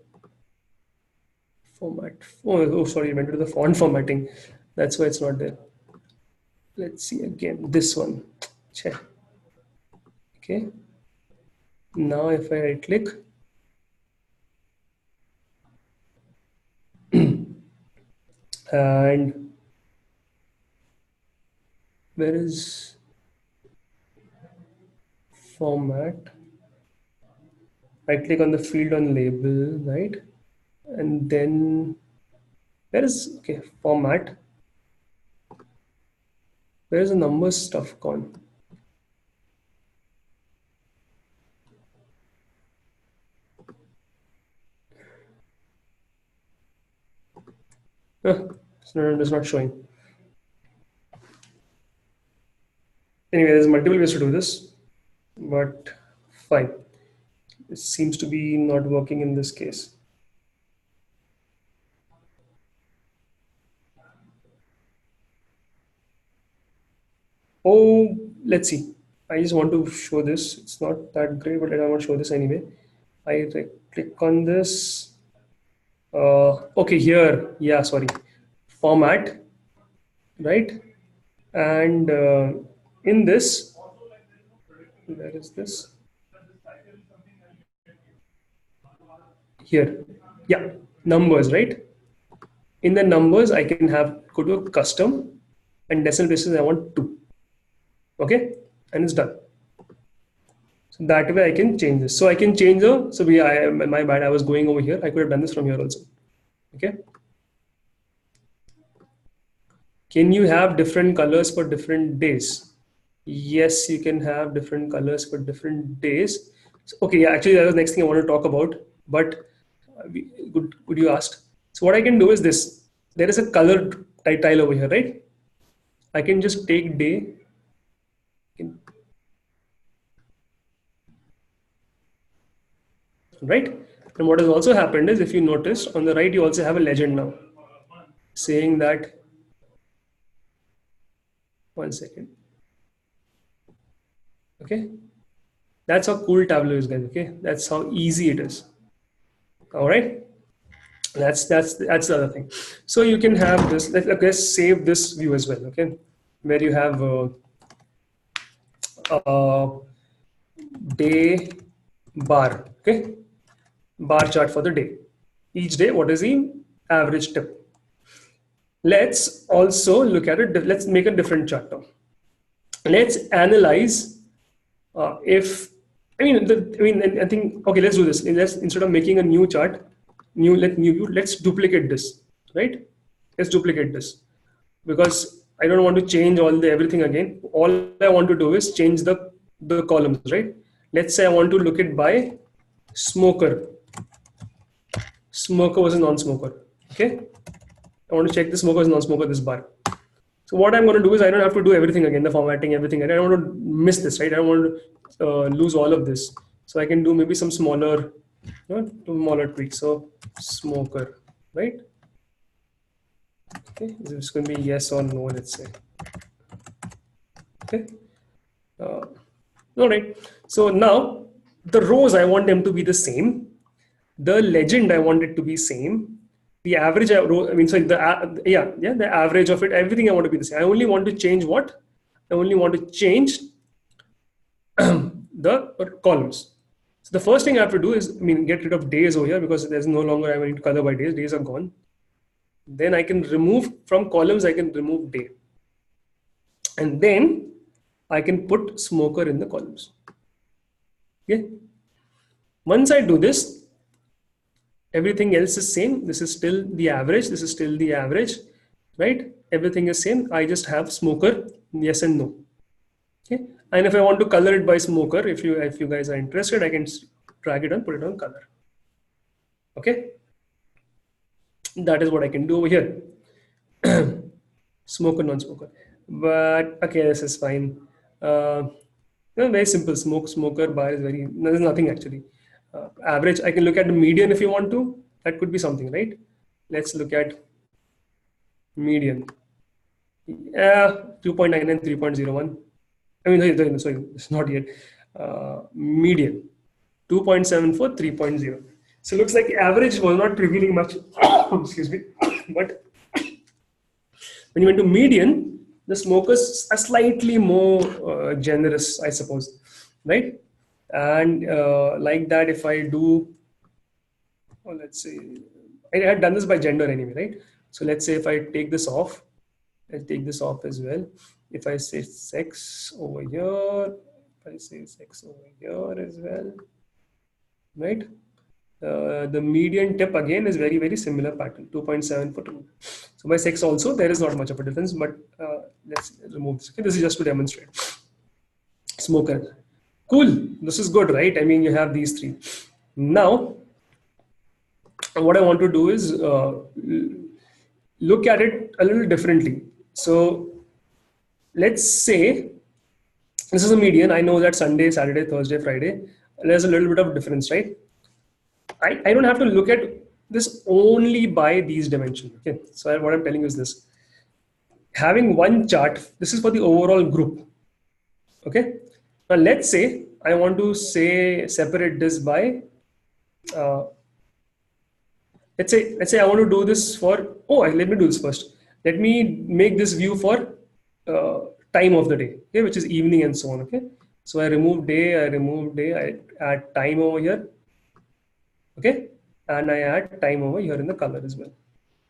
A: format. Oh, sorry, I went to the font formatting. That's why it's not there. Let's see again. This one. Check. Okay. Now, if I right click, and where is format? Right click on the field on label, right? And then there is, okay, format. Where is the number stuff gone? It's not showing. Anyway, there's multiple ways to do this, but fine. It seems to be not working in this case. Oh, let's see. I just want to show this. It's not that great, but I want to show this anyway. I click on this. Okay, here, yeah, sorry, format, right? And in this, where is this? Here, yeah, numbers, right? In the numbers, I can have go to a custom and decimal places I want two. Okay, and it's done. So that way I can change this. So I can change the, so we, my bad, I was going over here. I could have done this from here also. Okay. Can you have different colors for different days? Yes, you can have different colors for different days. So, okay, yeah, actually that was the next thing I want to talk about, but good you asked. So what I can do is this. There is a color tile over here, right? I can just take day, right? And what has also happened is, if you notice on the right, you also have a legend now saying that, one second, okay? That's how cool Tableau is, guys, okay? That's how easy it is, all right? That's the other thing. So you can have this, let's save this view as well, okay? Where you have uh, day bar, okay? Bar chart for the day. Each day, what is the average tip? Let's also look at it. Let's make a different chart now. Let's analyze if I think, okay, let's do this. Let's, instead of making a new chart, new view, let's duplicate this, right? Let's duplicate this, because I don't want to change all the everything again. All I want to do is change the columns, right? Let's say I want to look it by smoker, smoker versus non-smoker. Okay, I want to check the smoker versus non-smoker, this bar. So what I'm going to do is, I don't have to do everything again, the formatting, everything. I don't want to miss this, right? I don't want to lose all of this. So I can do maybe some smaller, smaller tweaks. So smoker, right? Okay, this is going to be yes or no, let's say. Okay. All right. So now the rows, I want them to be the same. The legend, I want it to be same. The average, I mean, sorry, the average of it, everything I want to be the same. I only want to change what? I only want to change the columns. So the first thing I have to do is, I mean, get rid of days over here, because there's no longer I need to color by days. Days are gone. Then I can remove from columns, I can remove day. And then I can put smoker in the columns. Okay. Once I do this, everything else is same. This is still the average. This is still the average, right? Everything is same. I just have smoker, yes and no. Okay. And if I want to color it by smoker, if you guys are interested, I can drag it and put it on color. Okay. That is what I can do over here. Smoker, non-smoker. But okay, this is fine. Very simple. Smoker bar is very, there's nothing actually. Average, I can look at the median if you want to. That could be something, right? Let's look at median. 2.9 and 3.01. I mean, sorry, it's not yet. Median 2.74, 3.0. So it looks like average was not revealing much. Excuse me. But when you went to median, the smokers are slightly more generous, I suppose, right? And like that, if I do, well, let's say, I had done this by gender anyway, right? So let's say if I take this off, I take this off as well. If I say sex over here, if I say sex over here as well, right? The median tip again is very, very similar pattern, 2.7 for 2. So by sex also, there is not much of a difference, but let's remove this. Okay, this is just to demonstrate. Smoker. Cool. This is good, right? I mean, you have these three. Now, what I want to do is look at it a little differently. So let's say this is a median. I know that Sunday, Saturday, Thursday, Friday, there's a little bit of difference, right? I don't have to look at this only by these dimensions. Okay, so what I'm telling you is this. Having one chart, this is for the overall group. Okay, now let's say I want to say separate this by Let's say I want to do this for, let me do this first. Let me make this view for uh, time of the day, okay, which is evening and so on. Okay, so I remove day, I add time over here, okay, and I add time over here in the color as well,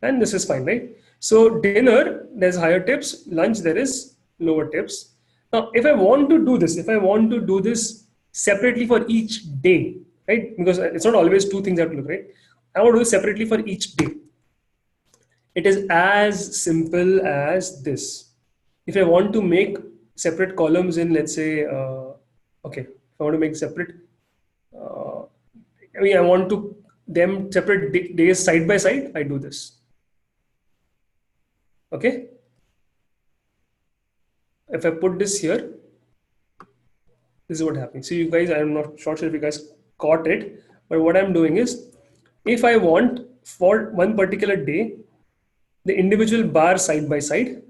A: and this is fine, right? So dinner, there's higher tips. Lunch, there is lower tips. Now if I want to do this, separately for each day, right, because it's not always two things I have to look, right, I want to do this separately for each day. It is as simple as this. If I want to make separate columns in, let's say, okay, if I want to make separate, uh, I want to them separate days side by side, I do this. Okay. If I put this here, this is what happens. So you guys, I'm not sure if you guys caught it, but what I'm doing is, if I want for one particular day, the individual bar side by side,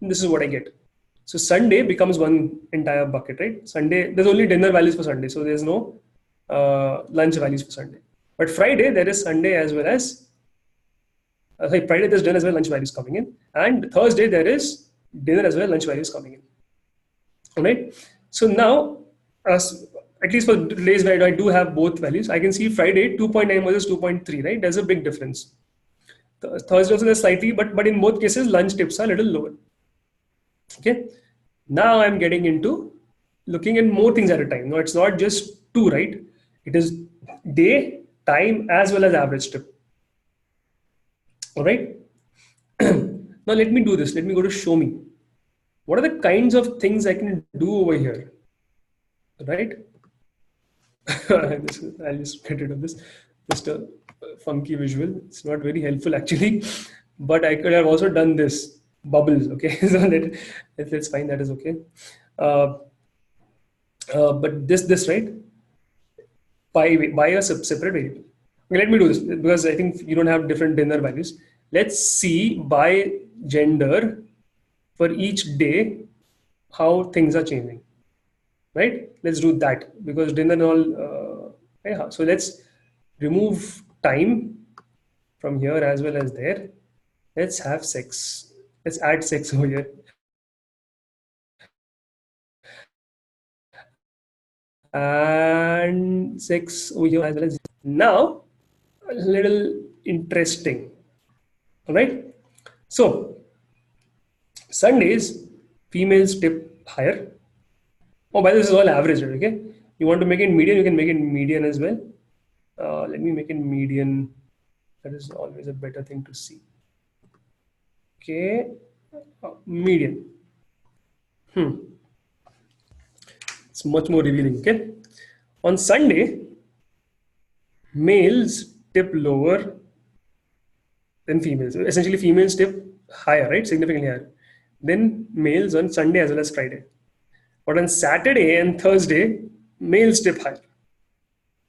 A: this is what I get. So Sunday becomes one entire bucket, right? Sunday, there's only dinner values for Sunday, so there's no lunch values for Sunday. But Friday, there is Sunday as well as, Friday there's dinner as well, lunch values coming in, and Thursday there is dinner as well, lunch values coming in. All right. So now, at least for days where I do have both values, I can see Friday 2.9 versus 2.3, right? There's a big difference. Thursday also there's slightly, but in both cases, lunch tips are a little lower. Okay. Now I'm getting into looking at more things at a time. No, it's not just two, right? It is day, time, as well as average tip. All right. Now let me do this. Let me go to show me. What are the kinds of things I can do over here? Right? I'll just get rid of this. Just a funky visual. It's not very helpful actually, but I could have also done this bubbles. Okay, so let's find that is okay. But this right by a separate variable. Okay, let me do this because I think you don't have different dinner values. Let's see by gender for each day how things are changing. Right? Let's do that because dinner and all. Yeah. So let's remove time from here as well as there. Let's have sex. Let's add sex over here. And sex over here as well as now a little interesting. All right. So Sundays, females tip higher. Oh, by the way, this is all average, okay? You want to make it median, you can make it median as well. Let me make it median. That is always a better thing to see. Okay, median. It's much more revealing, okay? On Sunday, males tip lower than females. Essentially, females tip higher, right? Significantly higher than males on Sunday as well as Friday. But on Saturday and Thursday, males tip higher.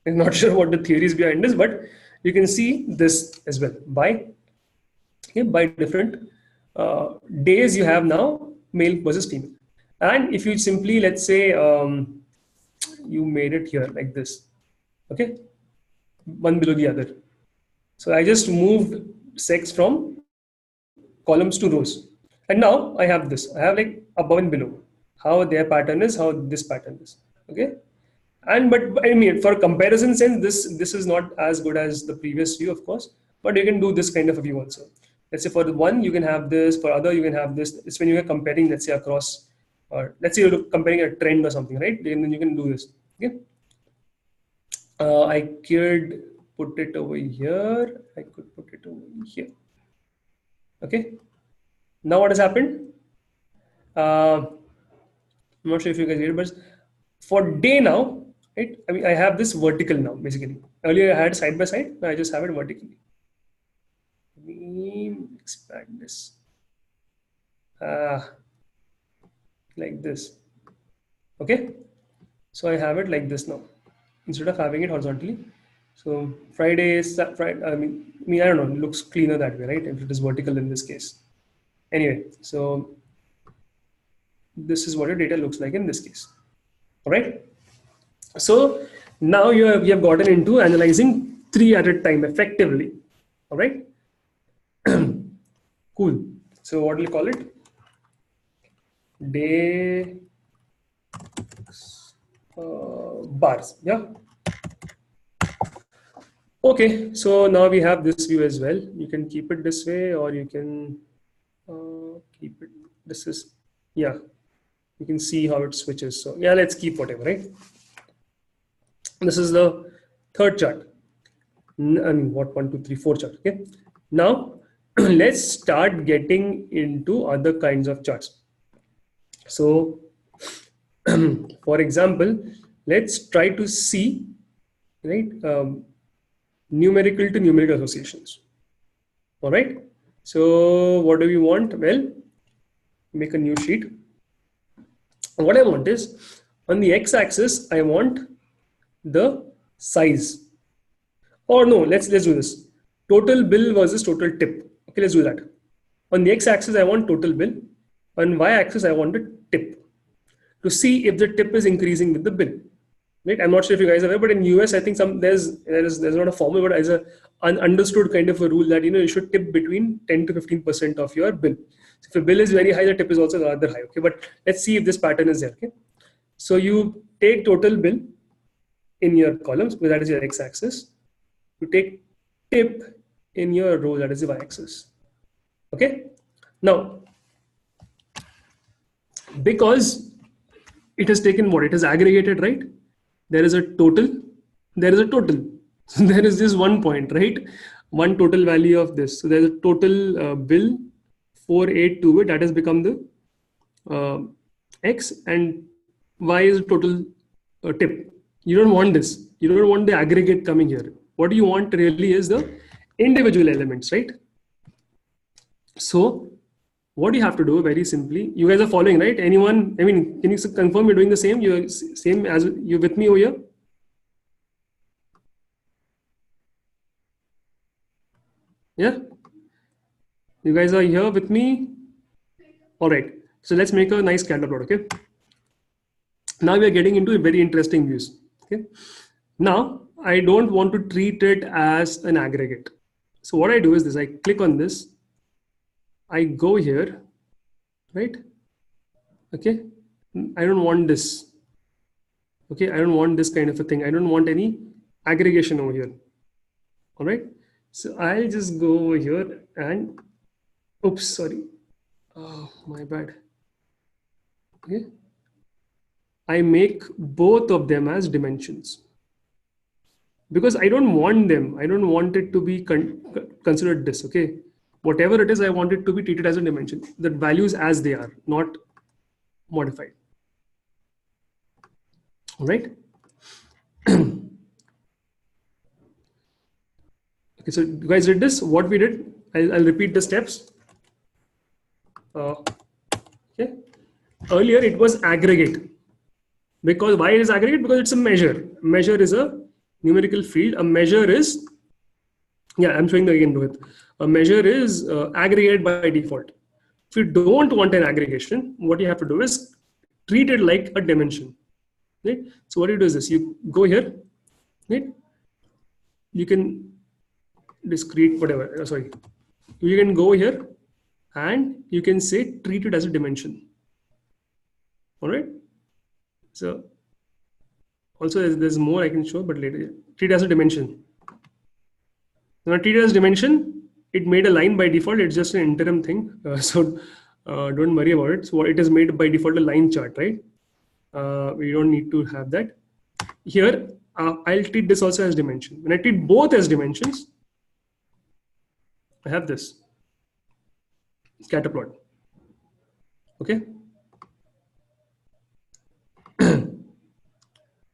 A: I'm not sure what the theories behind this, but you can see this as well by different days you have now male versus female. And if you simply, let's say, you made it here like this, okay, one below the other. So I just moved sex from columns to rows. And now I have this. I have like above and below. How their pattern is, how this pattern is. Okay. And but I mean, for comparison sense, this is not as good as the previous view, of course. But you can do this kind of a view also. Let's say for one you can have this, for other you can have this. It's when you are comparing, let's say across, or let's say you're comparing a trend or something, right? Then you can do this. Okay. I could put it over here. I could put it over here. Okay. Now what has happened? I'm not sure if you guys get it, but for day now, right? I mean, I have this vertical now, basically. Earlier I had side by side, now I just have it vertically. Let me expand this. Like this. Okay. So I have it like this now, instead of having it horizontally. So Friday is Friday. I mean, I don't know. It looks cleaner that way, right? If it is vertical in this case. Anyway, so this is what your data looks like in this case. All right. So now you have gotten into analyzing three at a time effectively. All right. Cool. So what will you call it? Day bars. Yeah. Okay. So now we have this view as well. You can keep it this way, or you can keep it. This is, yeah. You can see how it switches. So yeah, let's keep whatever, right? This is the third chart. I mean, what, one, two, three, four chart. Okay. Now let's start getting into other kinds of charts. So, for example, let's try to see, right, numerical to numerical associations. All right. So, what do we want? Well, make a new sheet. What I want is, on the x-axis, I want the size. Or no, let's do this. Total bill versus total tip. Okay, let's do that. On the x-axis, I want total bill. On y-axis, I want a tip, to see if the tip is increasing with the bill. Right? I'm not sure if you guys are aware, but in US, I think there's not a formula, but as an understood kind of a rule that you should tip between 10 to 15% of your bill. So if your bill is very high, the tip is also rather high. Okay, but let's see if this pattern is there. Okay, so you take total bill in your columns, because that is your x-axis. You take tip in your row, that is the y-axis. Okay, now because it has taken what? It has aggregated, right? There is a total. There is a total. So there is this 1 point, right? One total value of this. So there's a total bill 482. That has become the x, and y is total tip. You don't want this. You don't want the aggregate coming here. What you want really is the individual elements, right? So what you have to do very simply, you guys are following, right? Anyone, I mean, can you confirm you're doing the same? You're same as you with me over here? Yeah? You guys are here with me? All right. So let's make a nice scatter plot, okay? Now we are getting into very interesting views, okay? Now, I don't want to treat it as an aggregate. So what I do is this, I click on this, I go here, right? Okay. I don't want this. Okay. I don't want this kind of a thing. I don't want any aggregation over here. All right. So I'll just go over here and, oops, sorry. Oh, my bad. Okay. I make both of them as dimensions because I don't want them. I don't want it to be considered this. Okay. Whatever it is, I want it to be treated as a dimension. The values as they are, not modified. All right. Okay, so you guys did this. What we did, I'll repeat the steps. Okay. Earlier it was aggregate. Because why it is aggregate? Because it's a measure. Measure is a numerical field. A measure is, yeah, I'm showing the again Rohit. A measure is aggregated by default. If you don't want an aggregation, what you have to do is treat it like a dimension. Right? So what you do is this: you go here, right? You can discrete whatever. Sorry, you can go here, and you can say treat it as a dimension. All right. So also there's more I can show, but later. Treat as a dimension. Now treat as dimension. It made a line by default. It's just an interim thing. So don't worry about it. So it is made by default a line chart, right? We don't need to have that. Here, I'll treat this also as dimension. When I treat both as dimensions, I have this scatter plot. Okay.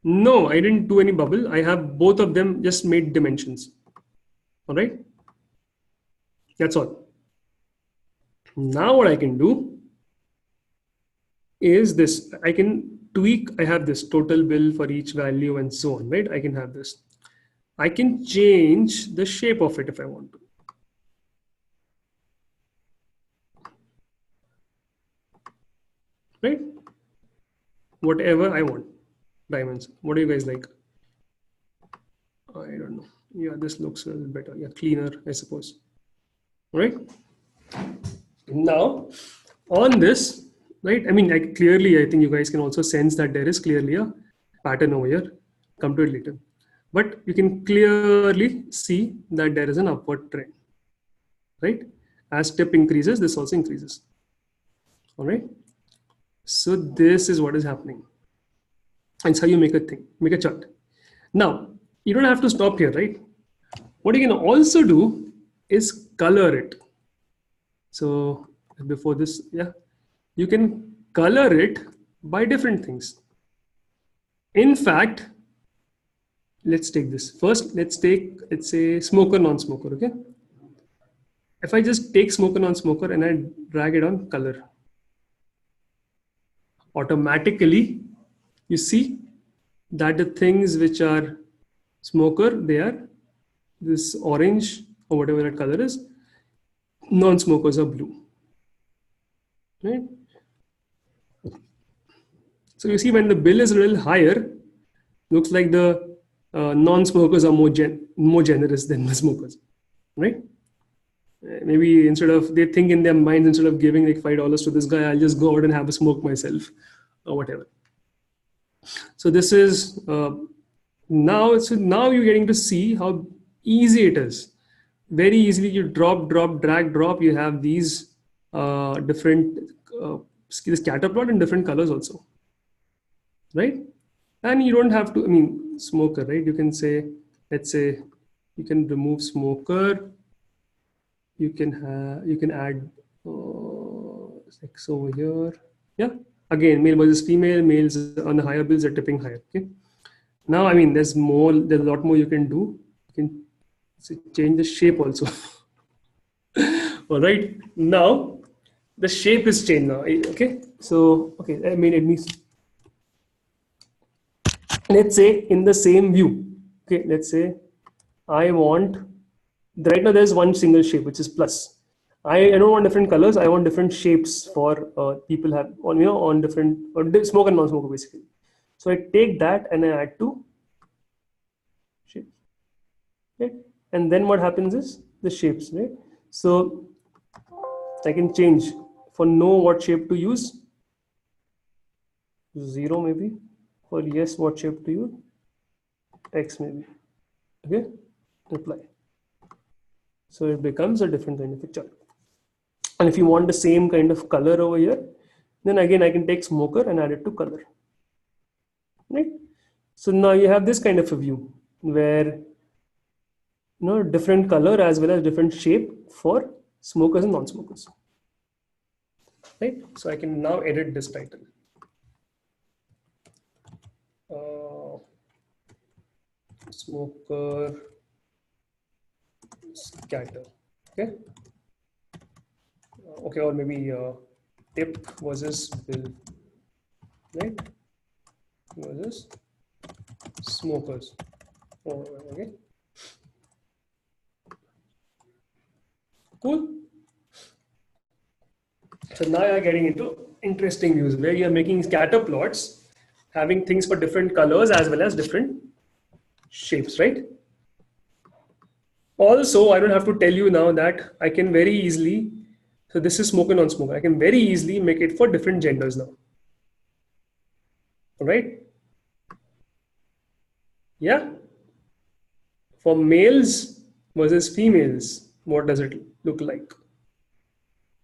A: No, I didn't do any bubble. I have both of them just made dimensions. All right. That's all. Now what I can do is this. I can tweak. I have this total bill for each value and so on, right? I can have this. I can change the shape of it if I want to. Right? Whatever I want. Diamonds. What do you guys like? I don't know. Yeah, this looks a little better. Yeah, cleaner, I suppose. All right. Now, on this, right? I mean, clearly, I think you guys can also sense that there is clearly a pattern over here. Come to it later. But you can clearly see that there is an upward trend, right? As tip increases, this also increases. All right. So this is what is happening. And so you make a thing, make a chart. Now, you don't have to stop here, right? What you can also do is color it. So before this, yeah, you can color it by different things. In fact, let's take this. First, let's say, smoker, non-smoker, okay? If I just take smoker, non-smoker and I drag it on color, automatically, you see that the things which are smoker, they are this orange or whatever that color is, non-smokers are blue, right? So you see when the bill is a little higher, looks like the non-smokers are more generous than the smokers, right? Maybe instead of, they think in their minds, instead of giving like $5 to this guy, I'll just go out and have a smoke myself or whatever. So this is now you're getting to see how easy it is. Very easily you drop, drag, drop. You have these different scatter plot in different colors also, right? And you don't have to, I mean, smoker, right? You can say, let's say, you can remove smoker. You can add sex over here. Yeah. Again, male versus female. Males on the higher bills are tipping higher. Okay. Now, I mean, there's a lot more you can do. You can change the shape also. All right. Now, the shape is changed now. Okay. So, okay. I mean, it means, let's say in the same view. Okay. Let's say I want, right now there's one single shape, which is plus. I don't want different colors. I want different shapes for people have on different, or smoker and non-smoker basically. So I take that and I add two shapes, right? And then what happens is the shapes, right? So I can change for know what shape to use. 0 maybe. For yes, what shape to use? X maybe. Okay, apply. So it becomes a different kind of picture. And if you want the same kind of color over here, then again I can take smoker and add it to color, right? So now you have this kind of a view where different color as well as different shape for smokers and non-smokers, right? So I can now edit this title. Smoker scatter, okay? Okay, or maybe tip versus bill, right? Versus smokers. Oh, okay. Cool. So now you're getting into interesting views where you're making scatter plots, having things for different colors as well as different shapes, right? Also, I don't have to tell you now that I can very easily, so this is smoker, non-smoker. I can very easily make it for different genders now. All right? Yeah. For males versus females, what does it look like?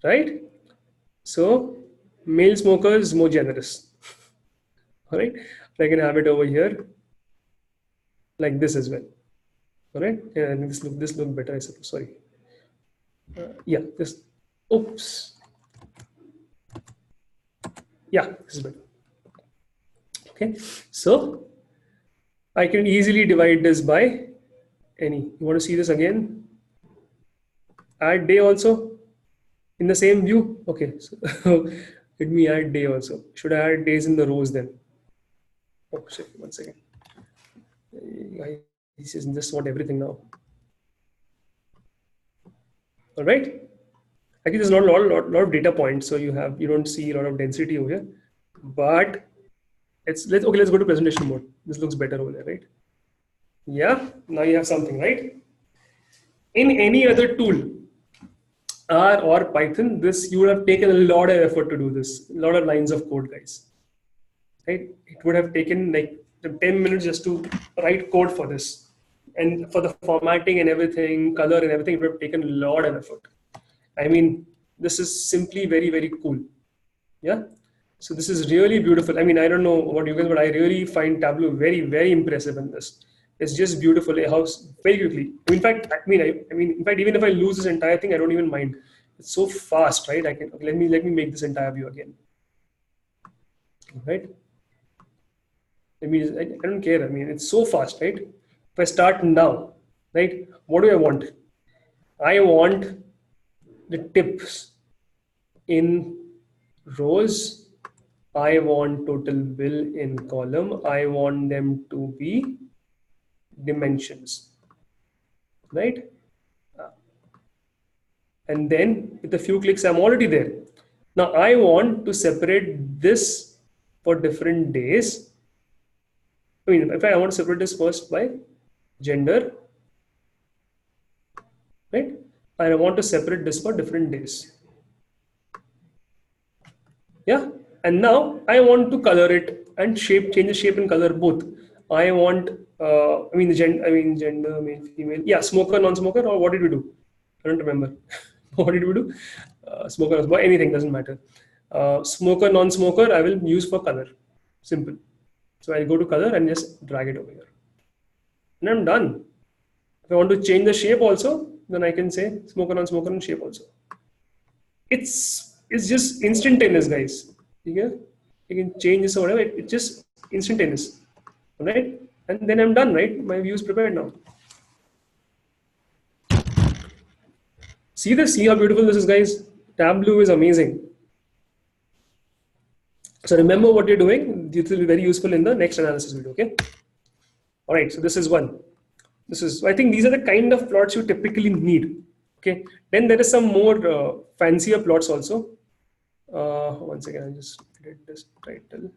A: Right? So male smokers more generous. All right? I can have it over here like this as well. All right? Yeah, and this look better, I suppose. Sorry. Yeah, this. Oops. Yeah, this is better. Okay, so I can easily divide this by any. You want to see this again? Add day also in the same view. Okay, so let me add day also. Should I add days in the rows then? Oh shit, 1 second. This is just want everything now. All right. Actually, there's not a lot of data points, so you don't see a lot of density over here. But let's go to presentation mode. This looks better over there, right? Yeah, now you have something, right? In any other tool, R or Python, this you would have taken a lot of effort to do this, a lot of lines of code, guys. Right? It would have taken like 10 minutes just to write code for this. And for the formatting and everything, color and everything, it would have taken a lot of effort. I mean, this is simply very, very cool. Yeah. So this is really beautiful. I mean, I don't know about you guys, but I really find Tableau very, very impressive in this. It's just beautiful. How very quickly. In fact, in fact, even if I lose this entire thing, I don't even mind. It's so fast, right? I can okay, let me make this entire view again, right? I don't care. I mean, it's so fast, right? If I start now, right? What do I want? I want the tips in rows. I want total bill in column. I want them to be dimensions, right? And then with a few clicks, I'm already there. Now I want to separate this for different days. I mean, if I want to separate this first by gender, right? And I want to separate this for different days. Yeah. And now I want to color it and change the shape and color both. I want, gender, male, female. Yeah, smoker, non-smoker, or what did we do? I don't remember. What did we do? Smoker, non-smoker, anything doesn't matter. Smoker, non-smoker, I will use for color. Simple. So I'll go to color and just drag it over here. And I'm done. If I want to change the shape also, then I can say smoker, non-smoker, and shape also. It's just instantaneous, guys. You can change this or whatever. It's just instantaneous, right? And then I'm done, right? My view is prepared now. See this? See how beautiful this is, guys? Tableau is amazing. So remember what you're doing. This will be very useful in the next analysis video. Okay. All right. So this is one. I think these are the kind of plots you typically need. Okay. Then there is some more fancier plots also. Once again, I just did this title.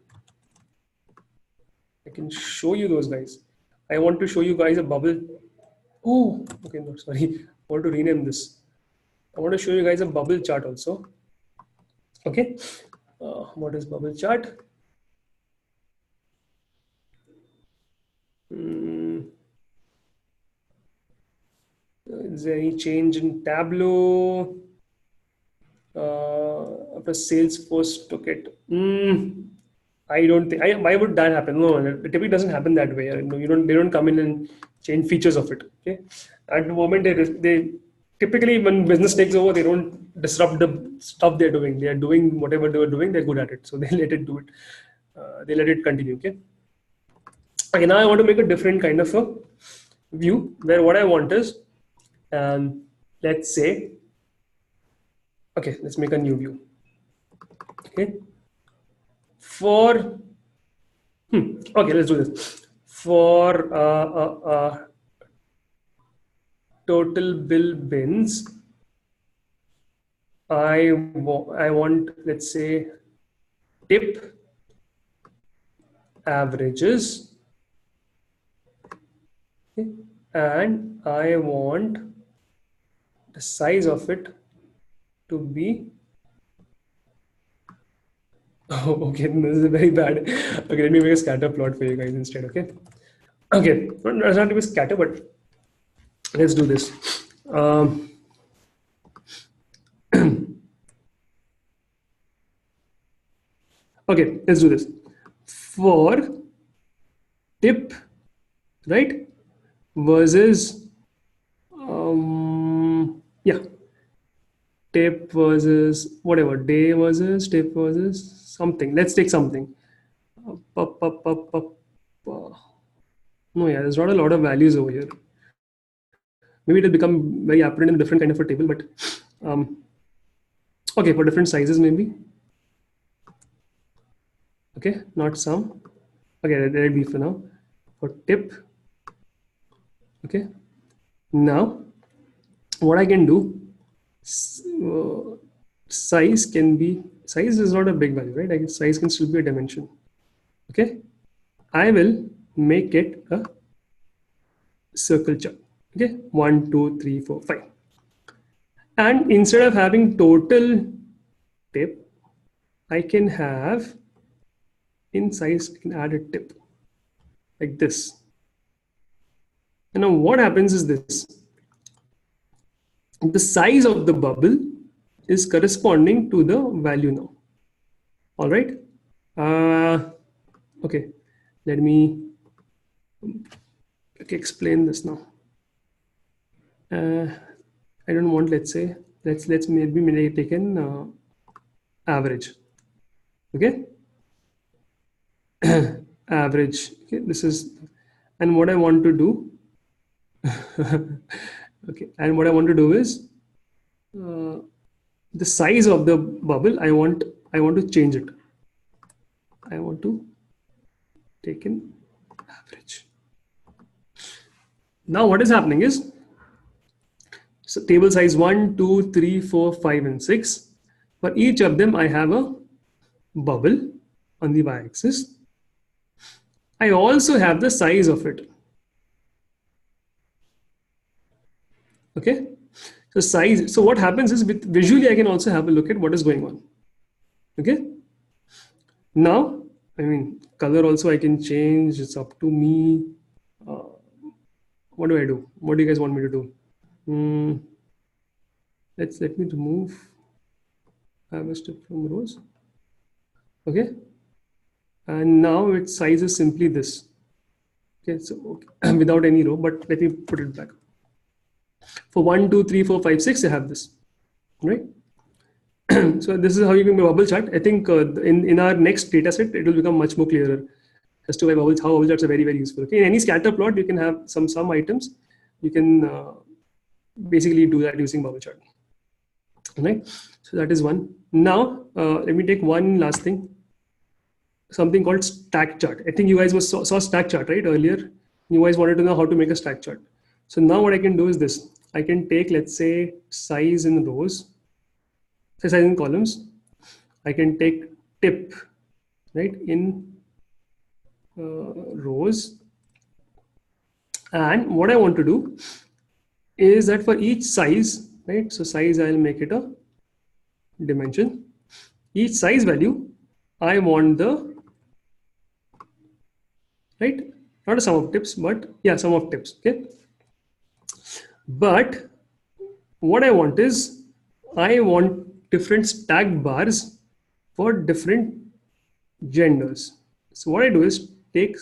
A: I can show you those guys. I want to show you guys a bubble. Oh, okay, no, sorry. I want to rename this. I want to show you guys a bubble chart also. Okay. What is bubble chart? Is there any change in Tableau? After Salesforce took it. I don't think. Why would that happen? No, it typically doesn't happen that way. You don't. They don't come in and change features of it. Okay. At the moment, they typically when business takes over, they don't disrupt the stuff they're doing. They are doing whatever they were doing. They're good at it, so they let it do it. They let it continue. Okay. Okay. Now I want to make a different kind of a view where what I want is, let's say, okay, let's make a new view. Okay. Okay, let's do this. For total bill bins, I want, let's say, tip averages, okay, and I want the size of it to be. Oh, okay, this is very bad. Okay, let me make a scatter plot for you guys instead. Okay, okay, it's not to be scatter, but let's do this. Okay, let's do this. For tip, right, versus yeah, tip versus whatever, day versus tip versus something. Let's take something. No, yeah, there's not a lot of values over here. Maybe it'll become very apparent in a different kind of a table, but okay, for different sizes maybe. Okay, not some. Okay, let it be for now. For tip. Okay, now what I can do, size is not a big value, right? I guess size can still be a dimension. Okay, I will make it a circle chart. Okay, 1, 2, 3, 4, 5. And instead of having total tip, I can have in size, I can add a tip like this. And now what happens is this. The size of the bubble is corresponding to the value now. All right. Okay. Let me explain this now. I don't want, let's say, let's maybe take an average. Okay. Average. Okay. This is, and what I want to do. Okay. And what I want to do is the size of the bubble. I want to change it. I want to take an average. Now what is happening is, so table size 1, 2, 3, 4, 5, and 6. For each of them, I have a bubble on the y-axis. I also have the size of it. Okay. So size. So what happens is, with visually, I can also have a look at what is going on. Okay. Now, I mean, color also I can change. It's up to me. What do I do? What do you guys want me to do? Let me remove. I have a step from rows. Okay. And now its size is simply this. Okay. So okay. Without any row, but let me put it back. For 1, 2, 3, 4, 5, 6, I have this. Right. So this is how you can make a bubble chart. I think in our next data set, it will become much more clearer as to why how bubble charts are very, very useful. Okay. In any scatter plot, you can have some items. You can basically do that using bubble chart. Right. So that is one. Now let me take one last thing. Something called stack chart. I think you guys saw stack chart, right? Earlier, you guys wanted to know how to make a stack chart. So now what I can do is this. I can take, let's say, size in rows, size in columns. I can take tip, right, in rows. And what I want to do is that for each size, right? So size, I'll make it a dimension. Each size value, I want the, right? Not a sum of tips, but yeah, sum of tips. Okay. But what I want is, I want different stacked bars for different genders. So what I do is take,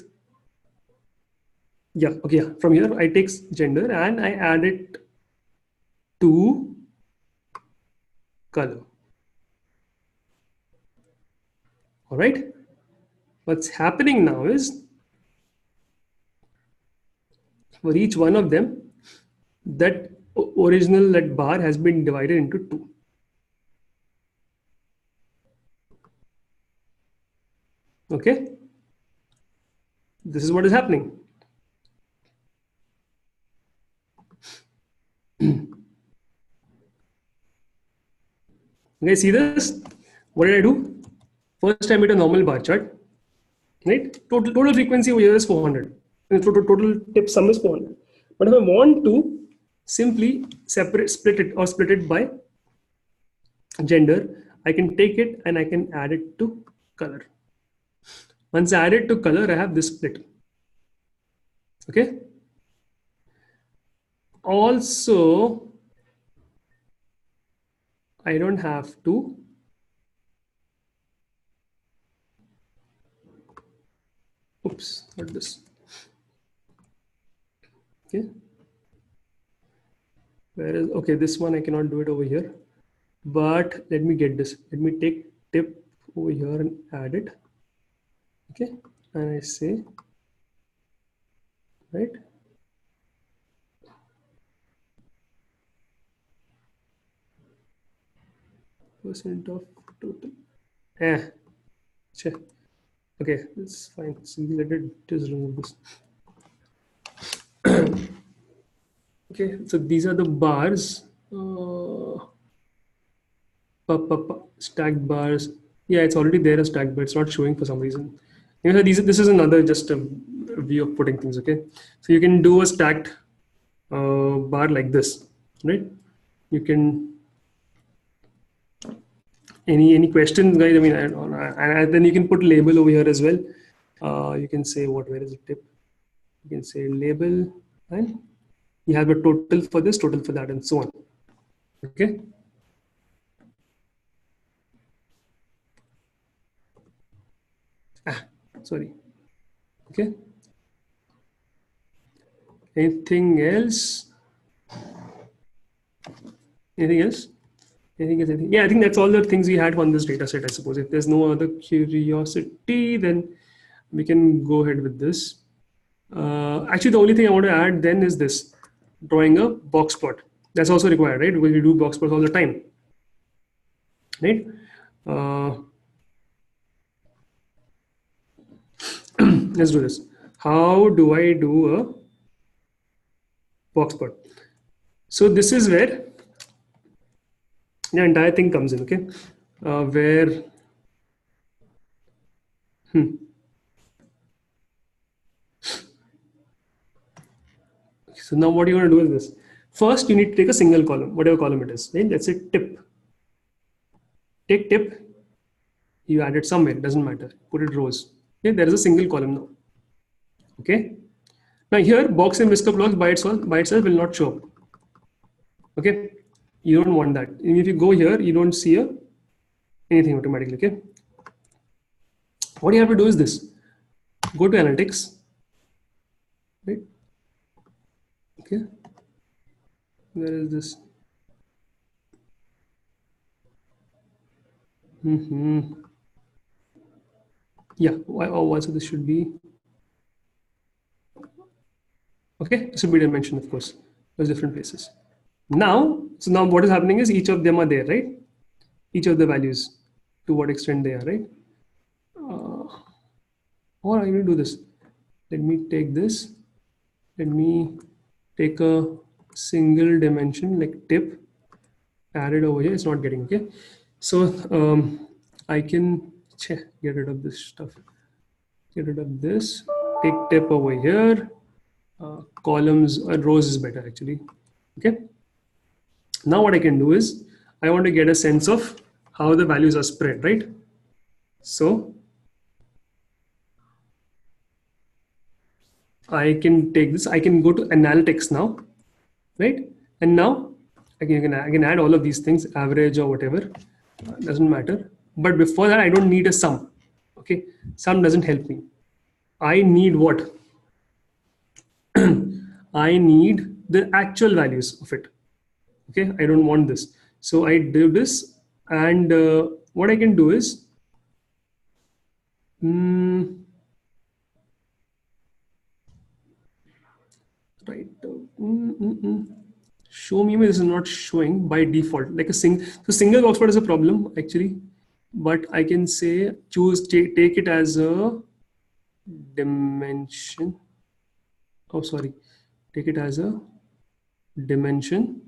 A: yeah, okay, yeah. From here I take gender and I add it to color. All right. What's happening now is, for each one of them, that original bar has been divided into 2. Okay. This is what is happening. Okay, see this? What did I do? First, I made a normal bar chart. Right? Total frequency over here is 400. And total tip sum is 400. But if I want to simply split it by gender, I can take it and I can add it to color. Once I add it to color, I have this split. Okay. Also, I don't have to oops, not this. Okay. Whereas, okay, this one I cannot do it over here, but let me get this. Let me take tip over here and add it. Okay, and I say, right, percent of total. Sure. Okay, it's fine. So let it just remove this. Okay, so these are the bars. Stacked bars. Yeah, it's already there as stacked, but it's not showing for some reason. You know, this is another just a view of putting things. Okay, so you can do a stacked bar like this, right? You can, any questions, guys? I mean, and then you can put label over here as well. You can say where is the tip? You can say label, and you have a total for this, total for that, and so on. Okay. Sorry. Okay. Anything else? Anything else? Anything else? Yeah, I think that's all the things we had on this data set, I suppose. If there's no other curiosity, then we can go ahead with this. Actually, the only thing I want to add then is this, drawing a box plot. That's also required, right? Because we do box plots all the time, right? Let's do this. How do I do a box plot? So this is where the entire thing comes in, okay? Where so now what you're going to do is this. First, you need to take a single column, whatever column it is, right? Let's say tip. Take tip, you add it somewhere, it doesn't matter. Put it rows. Okay, there is a single column now. Okay. Now here, box and whisker blocks by itself will not show up. Okay. You don't want that. And if you go here, you don't see anything automatically. Okay. What you have to do is this. Go to analytics. Right. Okay. Where is this? Yeah. So this should be. Okay. This should be dimension, of course. There's different places. Now, so now what is happening is each of them are there, right? Each of the values, to what extent they are, right? Or I will do this. Let me take this. Let me take a single dimension like tip, add it over here. It's not getting, okay. So I can get rid of this stuff. Get rid of this. Take tip over here. Columns or rows is better actually. Okay. Now what I can do is I want to get a sense of how the values are spread, right? So I can take this, I can go to analytics now, right? And now I can add all of these things, average or whatever, doesn't matter. But before that, I don't need a sum. Okay, sum doesn't help me. I need what? I need the actual values of it. Okay, I don't want this. So I do this, and what I can do is, right, show me this is not showing by default, like a single box plot is a problem actually, but I can say take it as a dimension. Oh, sorry, take it as a dimension.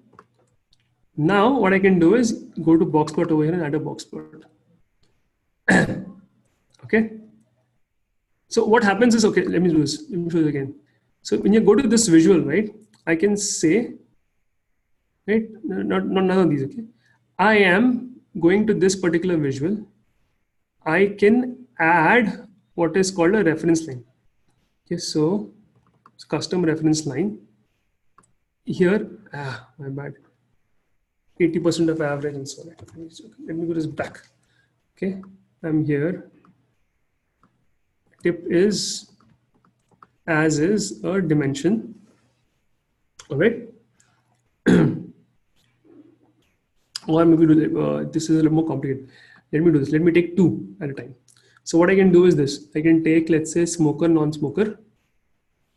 A: Now what I can do is go to box plot over here and add a box plot. Okay. So what happens is, okay, let me do this. Let me show you again. So when you go to this visual, right, I can say, right, none of these, okay. I am going to this particular visual. I can add what is called a reference line. Okay, so it's custom reference line. Here, my bad. 80% of average and so on. Let me go this back. Okay, I'm here. Tip is as is a dimension. All right. Or maybe this is a little more complicated. Let me do this. Let me take 2 at a time. So what I can do is this. I can take, let's say, smoker, non-smoker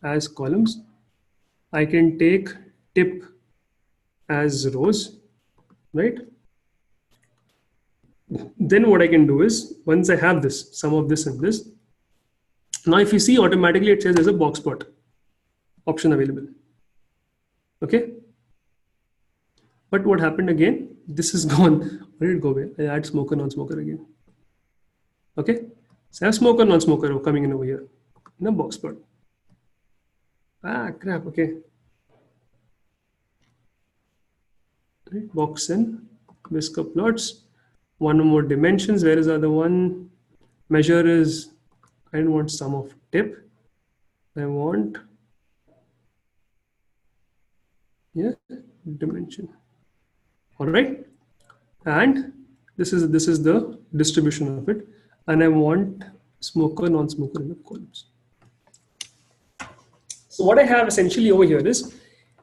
A: as columns. I can take tip as rows, right? Then what I can do is, once I have this, sum of this and this, now if you see, automatically it says there's a box plot option available. Okay. But what happened again? This is gone. Where did it go away? I add smoker, non-smoker again. Okay. So I have smoker, non-smoker coming in over here in a box plot. Ah, crap. Okay. right? Box and whisker plots. One more dimensions. Where is the other one? Measure is, I don't want sum of tip. I want, yeah, dimension. All right. And this is the distribution of it. And I want smoker, non-smoker in the columns. So what I have essentially over here is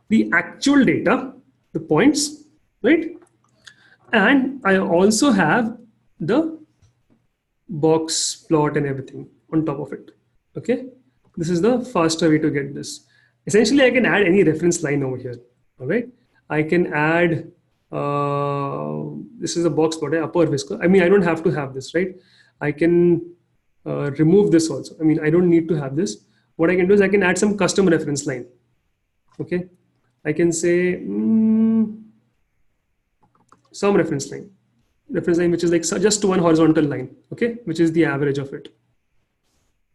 A: the actual data, the points, right? And I also have the box plot and everything on top of it. Okay, this is the faster way to get this. Essentially, I can add any reference line over here. All right, I can add. This is a box plot, upper whisker. I mean, I don't have to have this, right? I can remove this also. I mean, I don't need to have this. What I can do is I can add some custom reference line. Okay, I can say some reference line which is like just one horizontal line, okay, which is the average of it,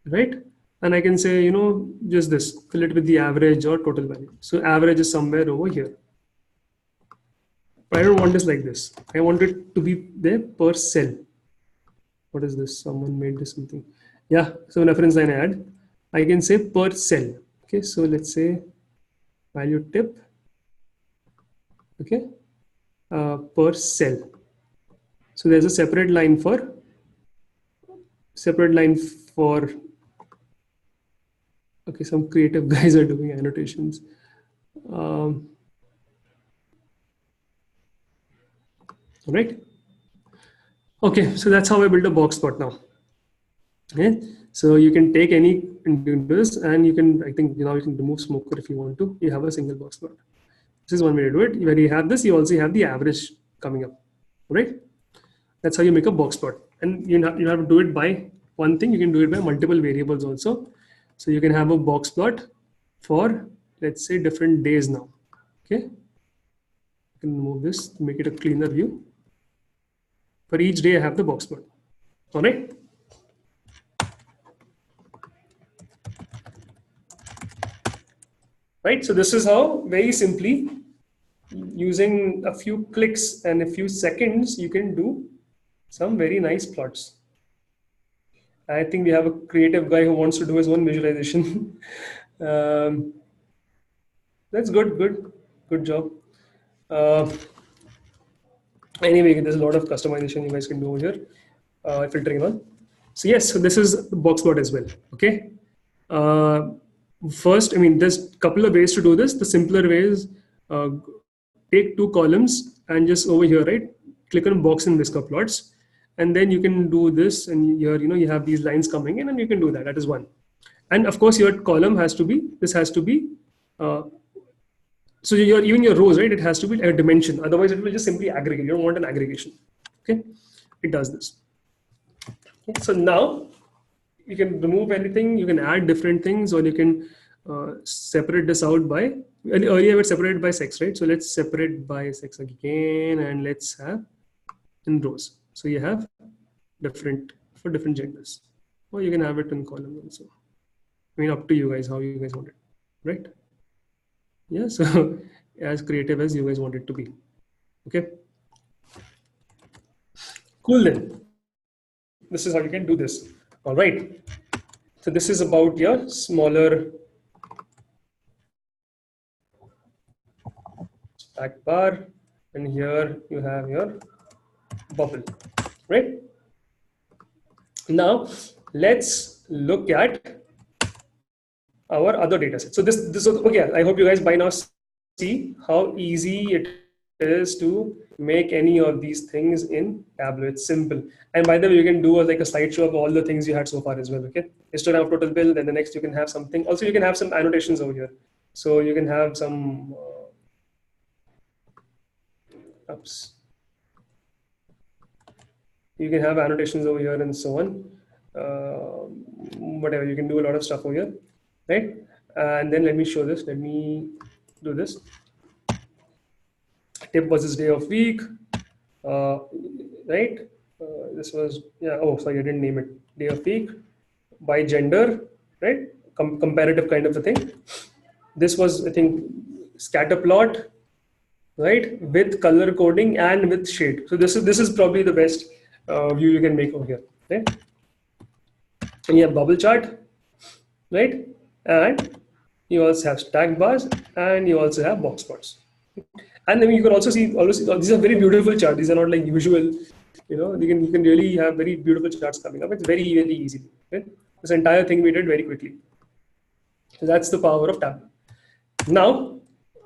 A: right? And I can say, just this, fill it with the average or total value. So average is somewhere over here. But I don't want this like this. I want it to be there per cell. What is this? Someone made this something. Yeah, so reference line I add. I can say per cell. Okay, so let's say value tip, okay, per cell. So there's a separate line for okay, some creative guys are doing annotations. All right. Okay, so that's how I build a box plot now. Okay, so you can take any and do this, and you can, I think now you can remove smoker if you want to. You have a single box plot. This is one way to do it. When you have this, you also have the average coming up, right? That's how you make a box plot. And you have to do it by one thing. You can do it by multiple variables also. So you can have a box plot for, let's say, different days now. Okay, you can remove this to make it a cleaner view. For each day, I have the box plot. All right. Right. So this is how, very simply, using a few clicks and a few seconds, you can do some very nice plots. I think we have a creative guy who wants to do his own visualization. That's good job. Anyway, there's a lot of customization you guys can do over here, filtering on. So yes, so this is the box plot as well. Okay. First, I mean, there's a couple of ways to do this. The simpler way is take two columns and just over here, right, click on box and whisker plots, and then you can do this, and here, you have these lines coming in, and you can do that. That is one. And of course, your column has to be, this has to be, so even your rows, right, it has to be a dimension. Otherwise, it will just simply aggregate. You don't want an aggregation. Okay, it does this. Okay. So now you can remove anything, you can add different things, or you can separate this out by, earlier I would separate by sex, right? So let's separate by sex again, and let's have in rows. So you have different for different genders, or you can have it in columns also. I mean, up to you guys, how you guys want it, right? Yeah, so as creative as you guys want it to be. Okay, cool. Then this is how you can do this. All right, so this is about your smaller stack bar, and here you have your bubble, right? Now let's look at our other data set. So this okay, I hope you guys by now see how easy it is to make any of these things in Tableau. It's simple. And by the way, you can do like a slideshow of all the things you had so far as well. Okay, histogram of total bill, then the next you can have something. Also, you can have some annotations over here. So you can have some you can have annotations over here and so on. Whatever, you can do a lot of stuff over here, right? And then let me show this. Let me do this. Tip versus day of week, right? This was, yeah, oh, sorry, I didn't name it. Day of week by gender, right? Comparative kind of a thing. This was, I think, scatter plot. right? With color coding and with shade. So this is probably the best view you can make over here, right? And you have bubble chart, right? And you also have stack bars, and you also have box plots. And then you can also see these are very beautiful charts. These are not like usual, you can really have very beautiful charts coming up. It's very easy. Okay? This entire thing we did very quickly. So that's the power of tab. Now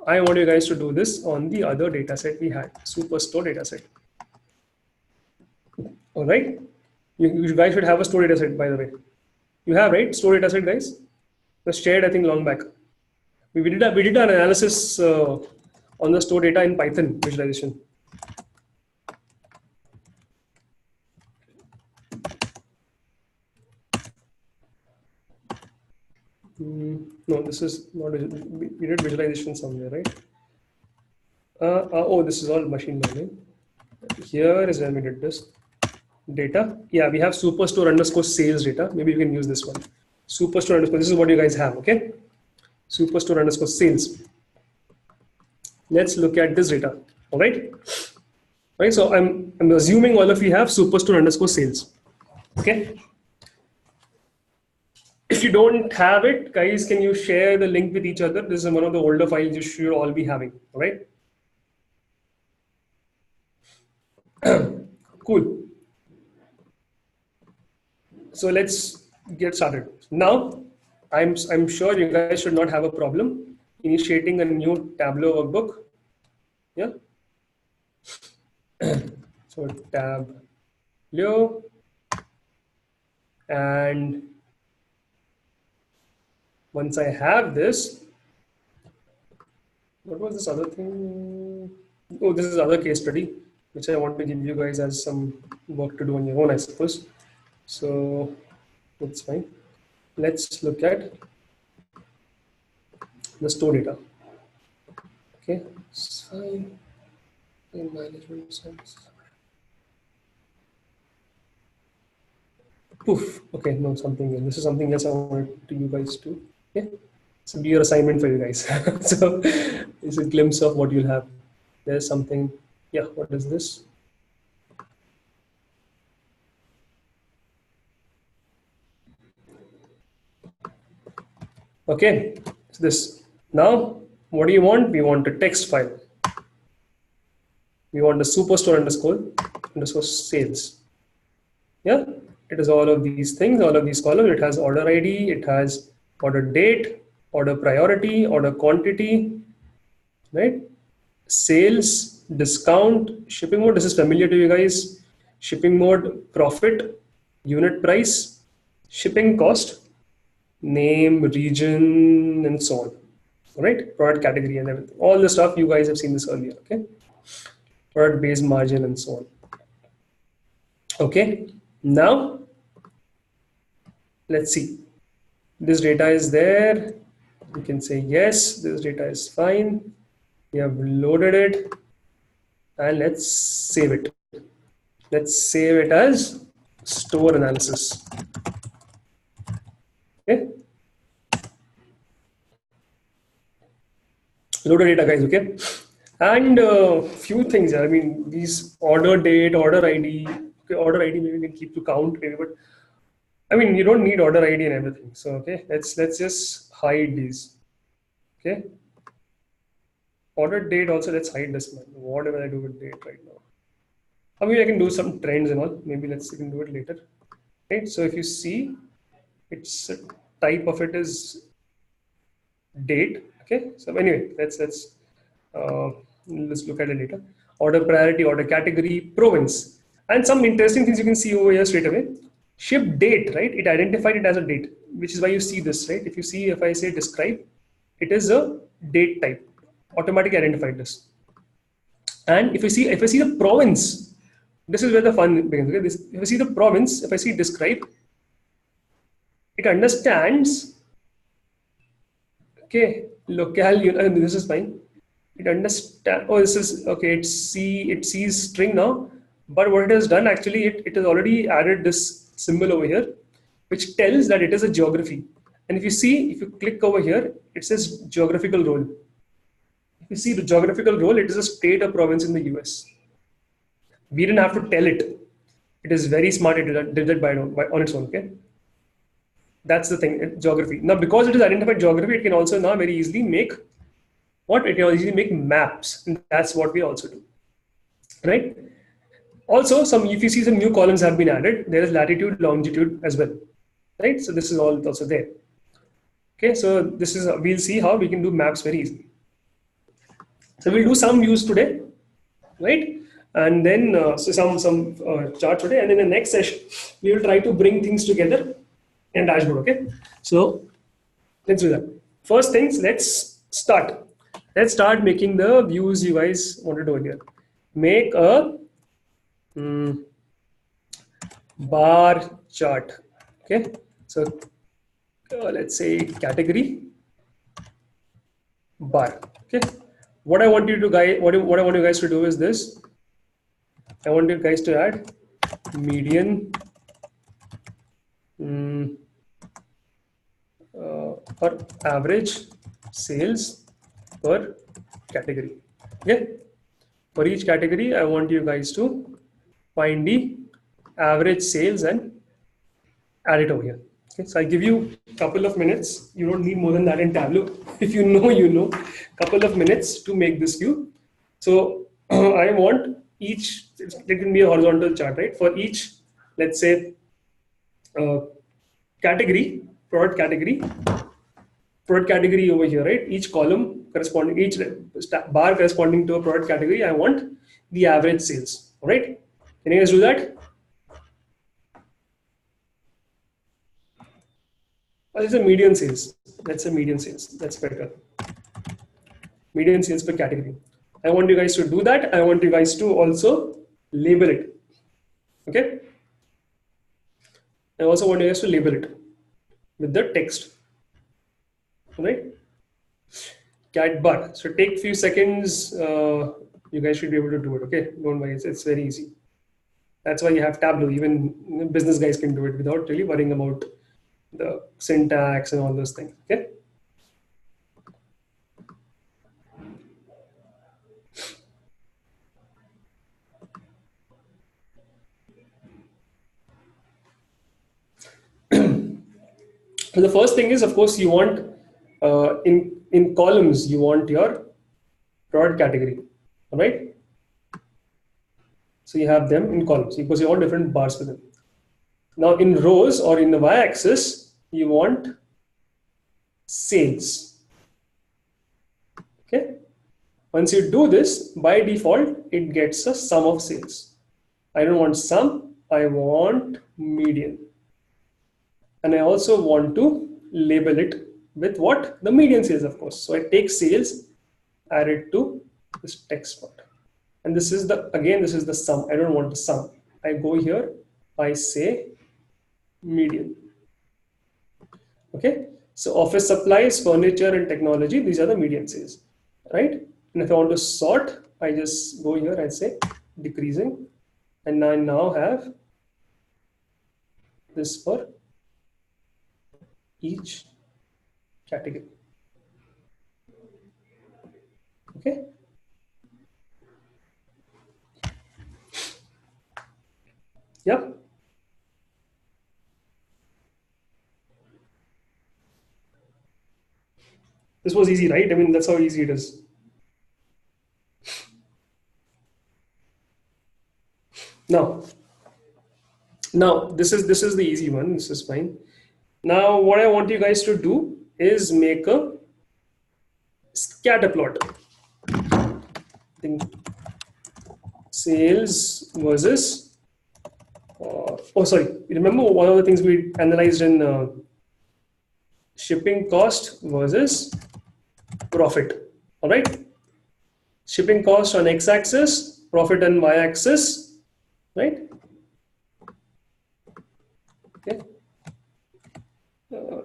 A: I want you guys to do this on the other data set we had, Superstore data set. All right, you guys should have a store data set, by the way. You have, right? Store data set, guys. It was shared, I think, long back. We did an analysis on the store data in Python visualization. No, this is not. We did visualization somewhere, right? Oh, this is all machine learning. Here is where we did this. Data. Yeah, we have superstore underscore sales data. Maybe you can use this one. Superstore underscore. This is what you guys have. Okay. Superstore underscore sales. Let's look at this data. All right. Right. So I'm assuming all of you have superstore underscore sales. Okay. If you don't have it, guys, can you share the link with each other? This is one of the older files you should all be having. All right. Cool. So let's get started. Now, I'm sure you guys should not have a problem initiating a new Tableau workbook. Yeah. So Tableau, and once I have this, what was this other thing? Oh, this is other case study, which I want to give you guys as some work to do on your own, I suppose. So that's fine. Let's look at the store data. Okay, it's fine. Management service. Poof. Okay, no, something else. This is something else I wanted to you guys to. Okay, so be your assignment for you guys. So it's a glimpse of what you'll have. There's something. Yeah, what is this? Okay, so this. Now, what do you want? We want a text file. We want the superstore underscore sales. Yeah, it is all of these things, all of these columns. It has order ID, it has order date, order priority, order quantity, right? Sales, discount, shipping mode. This is familiar to you guys. Shipping mode, profit, unit price, shipping cost, name, region, and so on. All right, product category and everything. All the stuff you guys have seen this earlier. Okay, product based margin and so on. Okay, now let's see. This data is there. You can say yes, this data is fine. We have loaded it, and let's save it. Let's save it as store analysis. Okay. Loaded data, guys. Okay. And few things. I mean, these order date, order ID. Okay, order ID maybe we can keep to count, maybe, but I mean, you don't need order ID and everything. So okay, let's just hide these. Okay. Order date also, let's hide this one. Whatever I do with date right now. I mean, I can do some trends and all. Maybe we can do it later. Right. So if you see, it's type of it is date. Okay. So anyway, let's look at it later. Order priority, order category, province, and some interesting things you can see over here straight away. Ship date, right? It identified it as a date, which is why you see this, right? If you see, if I say describe, it is a date type. Automatically identified this. And if I see the province, this is where the fun begins. Okay? If I see the province, if I see describe, it understands. Okay, locale. This is fine. It understands. Oh, this is okay. It sees string now. But what it has done actually, it has already added this symbol over here, which tells that it is a geography. And if you click over here, it says geographical role. You see the geographical role, it is a state or province in the US. We didn't have to tell it. It is very smart, it did that on its own, okay? That's the thing, geography. Now, because it is identified geography, it can also now very easily make what? It can easily make maps, and that's what we also do, right? Also, if you see some new columns have been added, there is latitude, longitude as well, right? So this is all also there. Okay, so this is, we'll see how we can do maps very easily. So we'll do some views today, right? And then some chart today, and in the next session, we will try to bring things together in dashboard. Okay, so let's do that. First things, let's start. Let's start making the views you guys wanted to do here. Make a bar chart. Okay, so let's say category bar. Okay, what I want you to guys, what I want you guys to do is this. I want you guys to add median or average sales per category. Okay, for each category, I want you guys to find the average sales and add it over here. Okay, so I give you a couple of minutes. You don't need more than that in Tableau. If you know, you know. Couple of minutes to make this view. So I want each, it can be a horizontal chart, right? For each, let's say, category, product category over here, right? Each column corresponding, each bar corresponding to a product category, I want the average sales. All right? Can you guys do that? Or it's a median sales. That's a median sales. That's better. Median sales per category. I want you guys to do that. I want you guys to also label it. Okay. I also want you guys to label it with the text. All right. Cat bar. So take few seconds. You guys should be able to do it. Okay. Don't worry. It's very easy. That's why you have Tableau. Even business guys can do it without really worrying about the syntax and all those things. Okay. So the first thing is, of course, you want in columns, you want your product category. All right. So you have them in columns because you want different bars for them. Now in rows or in the y-axis, you want sales. Okay. Once you do this, by default, it gets a sum of sales. I don't want sum, I want median. And I also want to label it with what? The median sales, of course. So I take sales, add it to this text part. And this is the, again, this is the sum. I don't want the sum. I go here, I say median. Okay. So office supplies, furniture, and technology, these are the median sales, right? And if I want to sort, I just go here and say decreasing. And I now have this for each category. Okay. Yeah. This was easy, right? I mean, that's how easy it is. Now this is the easy one. This is fine. Now, what I want you guys to do is make a scatter plot. Sales versus, oh, sorry. Remember one of the things we analyzed in shipping cost versus profit. All right. Shipping cost on x-axis, profit on y-axis, right? Okay.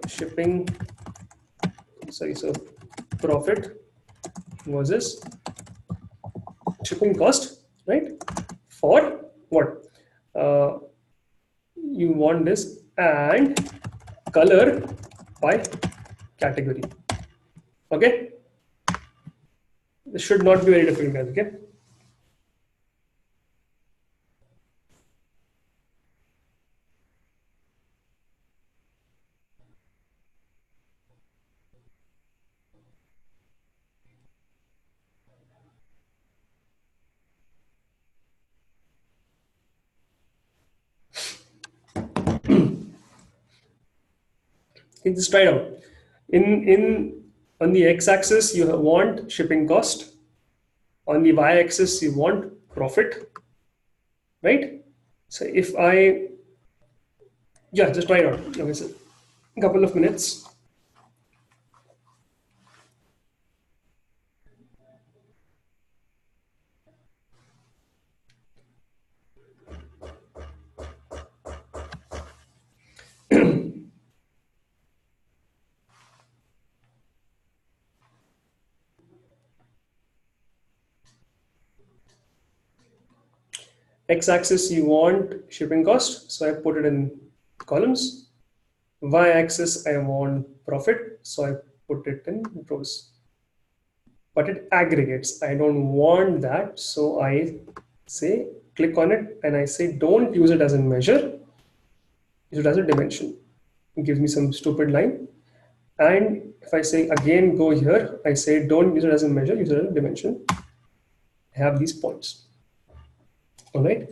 A: Shipping, sorry, so profit versus shipping cost, right? For what? You want this and color by category. Okay. This should not be very difficult, guys. Okay. Okay, just try it out. In on the x-axis you want shipping cost. On the y-axis you want profit, right? So if I, yeah, just try it out. Okay, so a couple of minutes. X-axis you want shipping cost, so I put it in columns. Y-axis I want profit, so I put it in rows. But it aggregates. I don't want that, so I say click on it and I say don't use it as a measure, use it as a dimension. It gives me some stupid line. And if I say again go here, I say don't use it as a measure, use it as a dimension. I have these points. All right.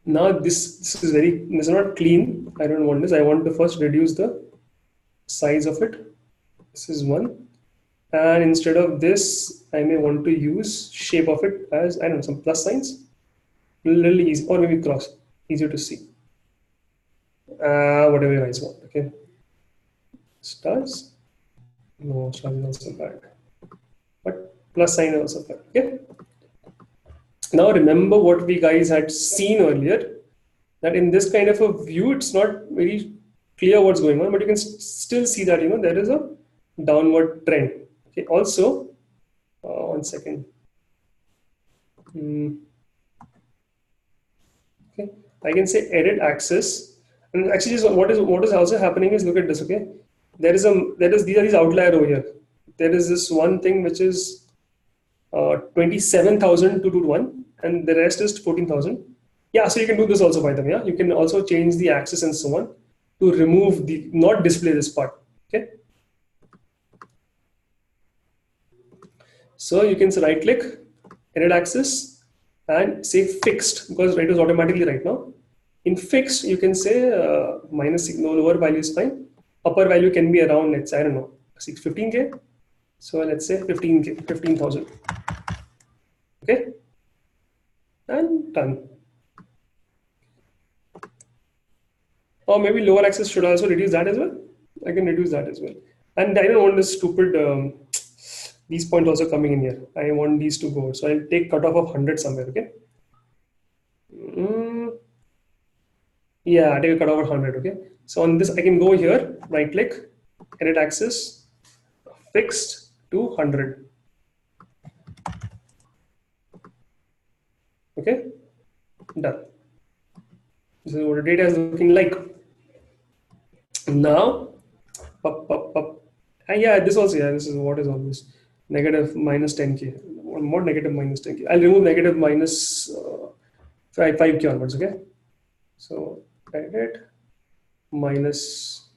A: Now this is not clean. I don't want this. I want to first reduce the size of it. This is one. And instead of this, I may want to use shape of it as, I don't know, some plus signs. A little easy, or maybe cross, easier to see. Whatever you guys want. Okay. Stars. No, stars is also bad. But plus sign is also bad. Okay. Now remember what we guys had seen earlier, that in this kind of a view, it's not very clear what's going on, but you can still see that, you know, there is a downward trend. Okay. Also, 1 second. Okay. I can say edit axis, and actually, just what is also happening is, look at this. Okay. These are these outlier over here. There is this one thing which is 27,221, and the rest is 14,000. Yeah, so you can do this also, by the way. Yeah? You can also change the axis and so on to remove the, not display this part. Okay. So you can say right click, edit axis, and say fixed, because it is automatically right now. In fixed, you can say minus signal, lower value is fine. Upper value can be around, let's say, I don't know, 15K. So let's say 15K, 15,000. Okay. And done. Or maybe lower axis should also reduce that as well. I can reduce that as well. And I don't want this stupid, these points also coming in here. I want these to go. So I'll take cutoff of 100 somewhere, okay? Yeah, I take a cutoff of 100, okay? So on this, I can go here, right click, edit axis, fixed to 100. Okay, done. This is what the data is looking like. Now, yeah, this also, yeah, this is what is all this negative minus 10K, more negative minus 10K. I'll remove negative minus 5K onwards, okay? So edit minus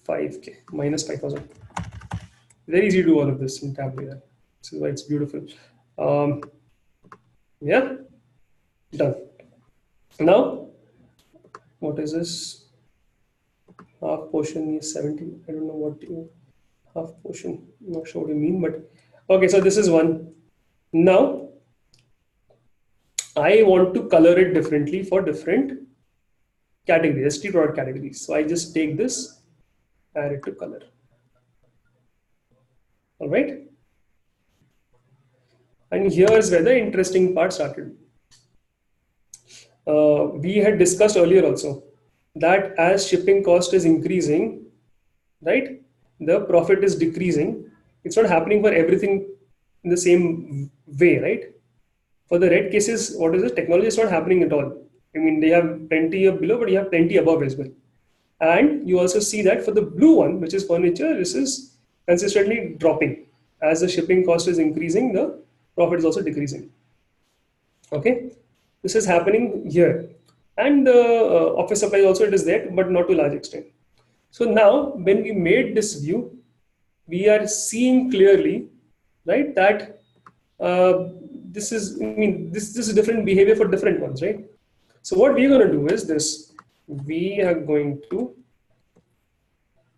A: 5K, minus 5,000. Very easy to do all of this in Tableau. This is why it's beautiful. Yeah, done. Now, what is this? Half portion is 70. I don't know what you half portion. I'm not sure what you mean, but okay. So this is one. Now, I want to color it differently for different categories, ST product categories. So I just take this, add it to color. All right. And here's where the interesting part started. We had discussed earlier also that as shipping cost is increasing, right, the profit is decreasing. It's not happening for everything in the same way, right? For the red cases, what is it? Technology is not happening at all. I mean, they have plenty of below, but you have plenty above as well. And you also see that for the blue one, which is furniture, this is consistently dropping. As the shipping cost is increasing, the profit is also decreasing. Okay, this is happening here, and office supplies also it is there, but not to a large extent. So now when we made this view, we are seeing clearly, right, that this is, I mean, this is different behavior for different ones, right? So what we're going to do is this: we are going to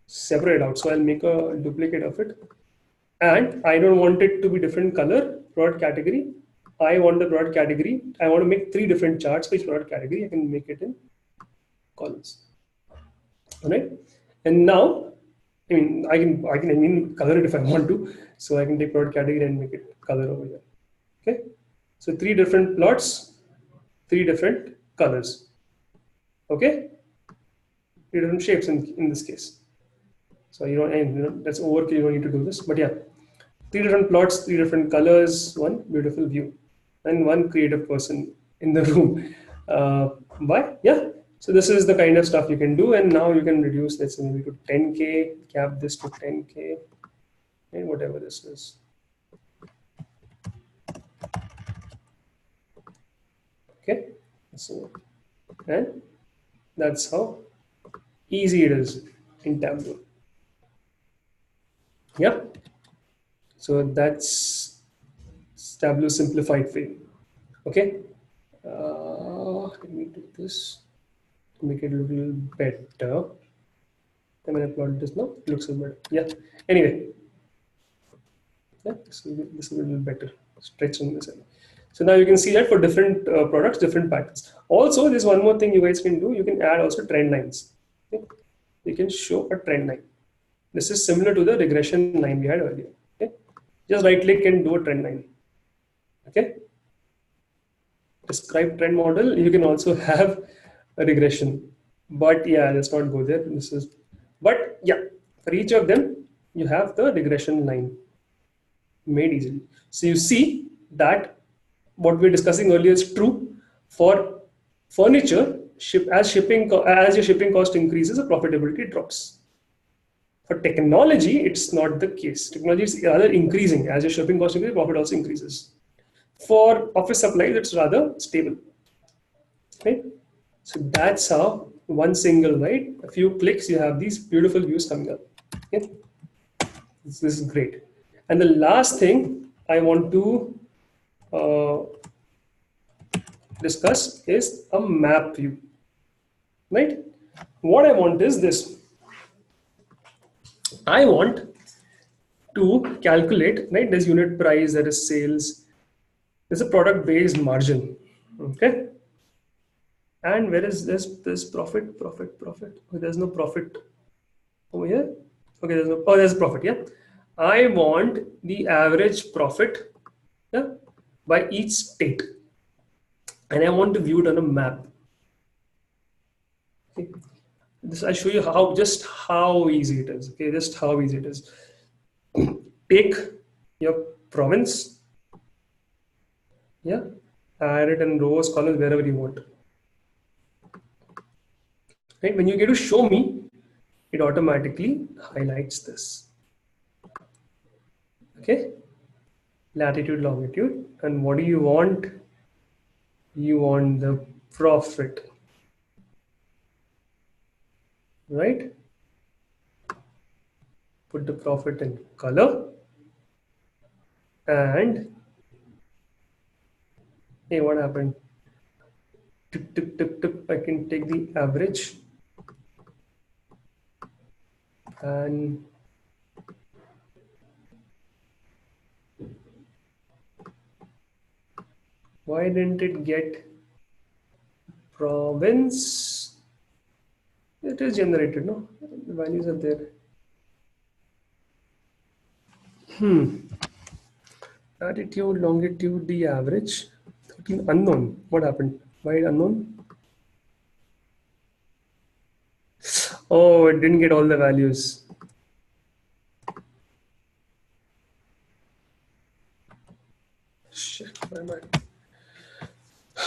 A: separate out. So I'll make a duplicate of it, and I don't want it to be different color product category. I want the product category. I want to make 3 different charts for each product category. I can make it in columns. All right, and now, I mean, I mean color it if I want to. So I can take product category and make it color over here. Okay, so 3 different plots, 3 different colors. Okay, 3 different shapes in this case. So that's overkill. You don't need to do this, but yeah, 3 different plots, 3 different colors, one beautiful view, and one creative person in the room. But yeah, so this is the kind of stuff you can do, and now you can reduce this maybe to 10K, cap this to 10K, and whatever this is. Okay, so and that's how easy it is in Tableau. Yeah, so that's Tableau simplified for you. Okay, let me do this to make it a little better. I'm gonna plot this now. It looks a better. Yeah. Anyway, yeah, this will be a little better. Stretching this. So now you can see that for different products, different patterns. Also, there's one more thing you guys can do. You can add also trend lines. Okay? You can show a trend line. This is similar to the regression line we had earlier. Okay? Just right click and do a trend line. Okay? Describe trend model. You can also have a regression, but yeah, let's not go there. This is, but yeah, for each of them, you have the regression line made easily. So you see that what we were discussing earlier is true for furniture. As your shipping cost increases, the profitability drops. For technology, it's not the case. Technology is rather increasing. As your shipping cost increases, profit also increases. For office supplies, it's rather stable. Right? So that's how one single, right? A few clicks, you have these beautiful views coming up. Okay? This is great. And the last thing I want to discuss is a map view. Right? What I want is this. I want to calculate, right? There's unit price, there is sales, there's a product based margin. Okay. And where is this profit? Okay, there's no profit over here. Okay, there's profit. Yeah. I want the average profit, yeah, by each state. And I want to view it on a map. Okay. This I show you how easy it is. Okay, just how easy it is. Take your province, yeah, add it in rows, columns, wherever you want. Right? When you get to show me, it automatically highlights this. Okay, latitude, longitude, and what do you want? You want the profit, right? Put the profit in color, and hey, what happened? Tick, tick, tick, tick. I can take the average and why didn't it get province? It is generated, no? The values are there. Latitude, longitude, the average. 13 unknown. What happened? Why unknown? Oh, it didn't get all the values. Shit, my bad.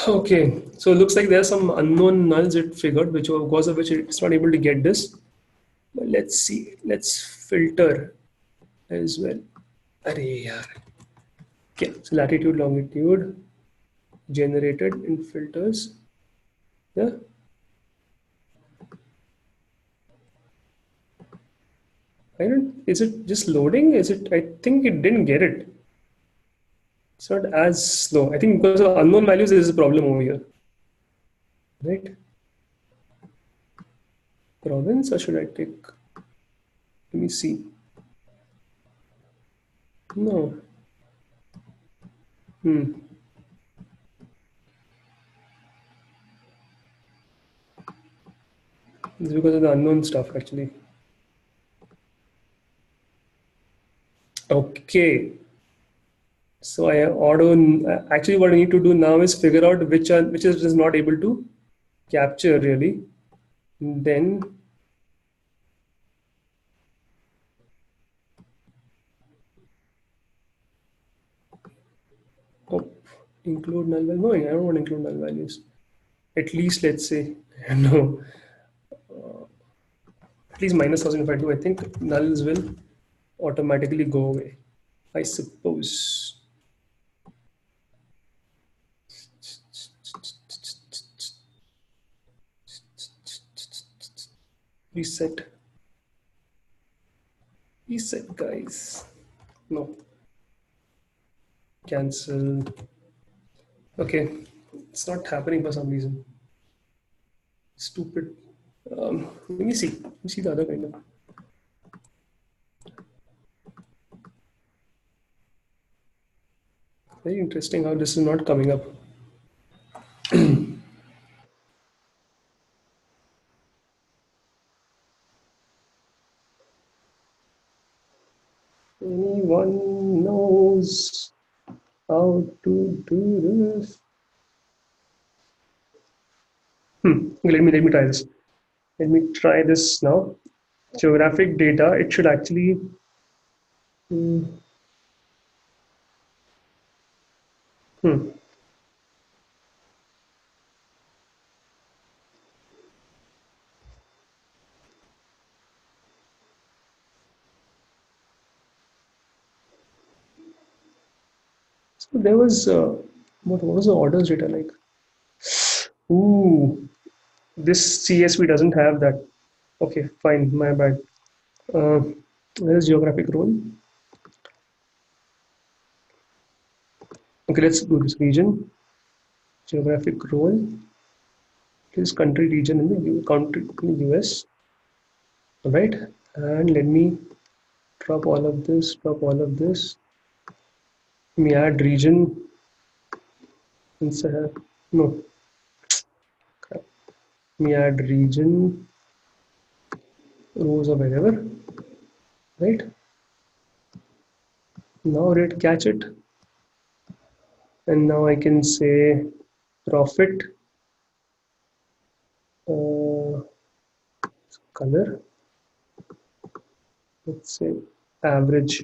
A: Okay, so it looks like there are some unknown nulls it figured, which because of which it's not able to get this. But let's see. Let's filter as well. Okay, Okay, so latitude, longitude generated in filters. Yeah. I don't, is it just loading? Is it, I think it didn't get it. It's not as slow. I think because of unknown values, there is a problem over here. Right? Province, or should I take, let me see. No. Hmm. It's because of the unknown stuff actually. Okay. So I auto, actually what I need to do now is figure out which is not able to capture really. Then, oh, include null value. No, I don't want to include null values. At least let's say, no, at least minus 1000 if I do, I think nulls will automatically go away. I suppose. Reset. Reset, guys. No. Cancel. Okay. It's not happening for some reason. Stupid. Let me see. Let me see the other kind of. Very interesting how this is not coming up. Anyone knows how to do this? Let me try this. Let me try this now. Geographic data. It should actually. Hmm, hmm. So there was what was the orders data like? Ooh, this CSV doesn't have that. Okay, fine, my bad. Uh, there's geographic role. Okay, let's do this region. Geographic role. This country region in the country in the US. All right, and let me drop all of this. Drop all of this. Let me add region. Inside. No, crap. Let me add region. Rows or wherever. Right now, did catch it, and now I can say profit. Color, let's say average.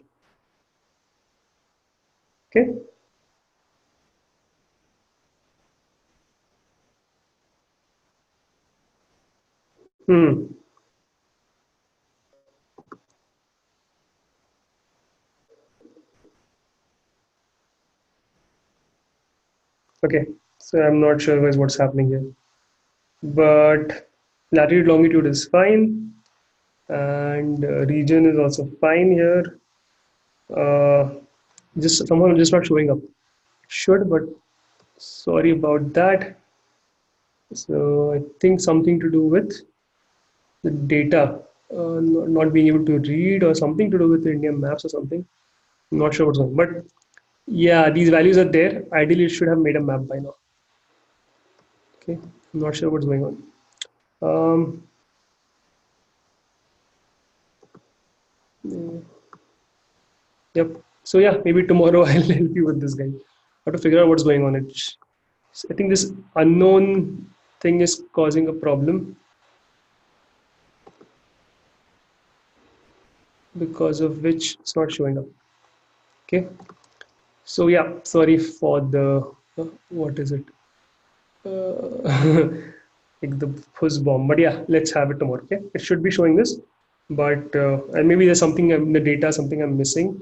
A: Okay. Hmm. Okay. So I'm not sure guys what's happening here, but latitude longitude is fine, and region is also fine here. Uh, just somehow just not showing up. Should, but sorry about that. So I think something to do with the data, not being able to read, or something to do with the Indian maps or something. I'm not sure what's going on, but yeah, these values are there. Ideally, it should have made a map by now. Okay, I'm not sure what's going on. Um, yep. So yeah, maybe tomorrow I'll help you with this guy. How to figure out what's going on. I think this unknown thing is causing a problem because of which it's not showing up. Okay. So yeah, sorry for the what is it? Like the push bomb. But yeah, let's have it tomorrow. Okay, it should be showing this, but and maybe there's something in the data, something I'm missing.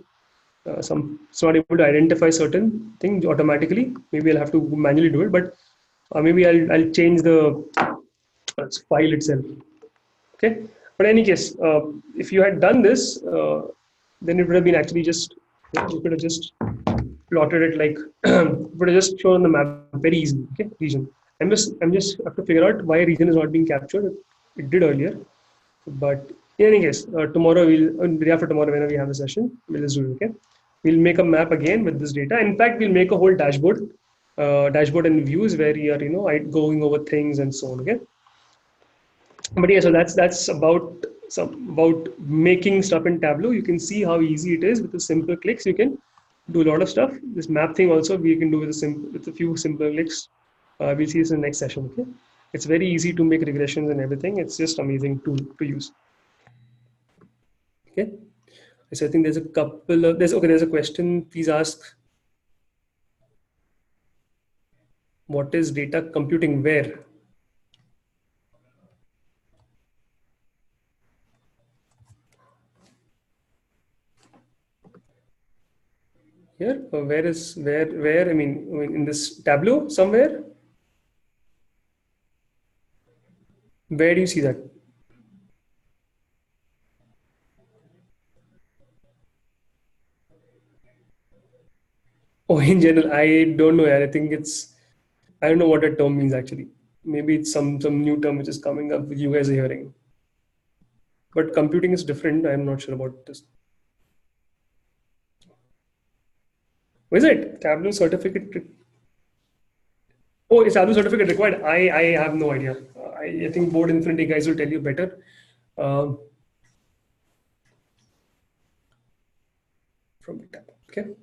A: it's not able to identify certain things automatically. Maybe I'll have to manually do it, but maybe I'll change the file itself. Okay, but in any case, if you had done this, then it would have been actually just, you could have just plotted it like would have just shown on the map very easily. Okay, region. I'm just have to figure out why region is not being captured. It did earlier, but in any case, tomorrow day after tomorrow, whenever we have a session, we'll just do it. Okay, we'll make a map again with this data. In fact, we'll make a whole dashboard and views where we are, going over things and so on. Okay, but yeah, so that's about making stuff in Tableau. You can see how easy it is with the simple clicks. You can do a lot of stuff. This map thing also we can do with a few simple clicks. We'll see this in the next session. Okay, it's very easy to make regressions and everything. It's just amazing tool to use. Okay, so I think there's a couple of there's a question. Please ask, what is data computing where? Here, where? I mean, in this Tableau somewhere. Where do you see that? Oh, in general, I don't know. I think I don't know what that term means actually. Maybe it's some new term which is coming up with you guys are hearing. But computing is different. I'm not sure about this. Is it Tableau certificate? Oh, is Tableau certificate required? I have no idea. I think Board Infinity guys will tell you better. Um, from the tab. Okay.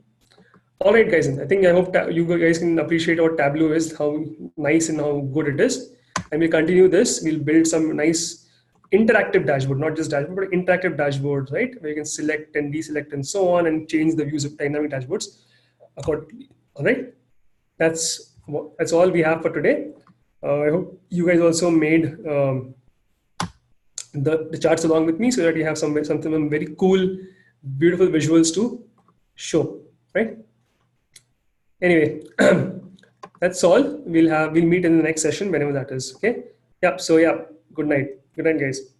A: All right, guys. I think I hope you guys can appreciate what Tableau is, how nice and how good it is. And we'll continue this. We'll build some nice interactive dashboard, not just dashboard, but interactive dashboards, right? Where you can select and deselect and so on and change the views of dynamic dashboards accordingly. All right. That's all we have for today. I hope you guys also made the charts along with me so that you have something very cool, beautiful visuals to show, right? Anyway, that's all. We'll meet in the next session whenever that is. Okay. Yeah. So yeah. Good night. Good night, guys.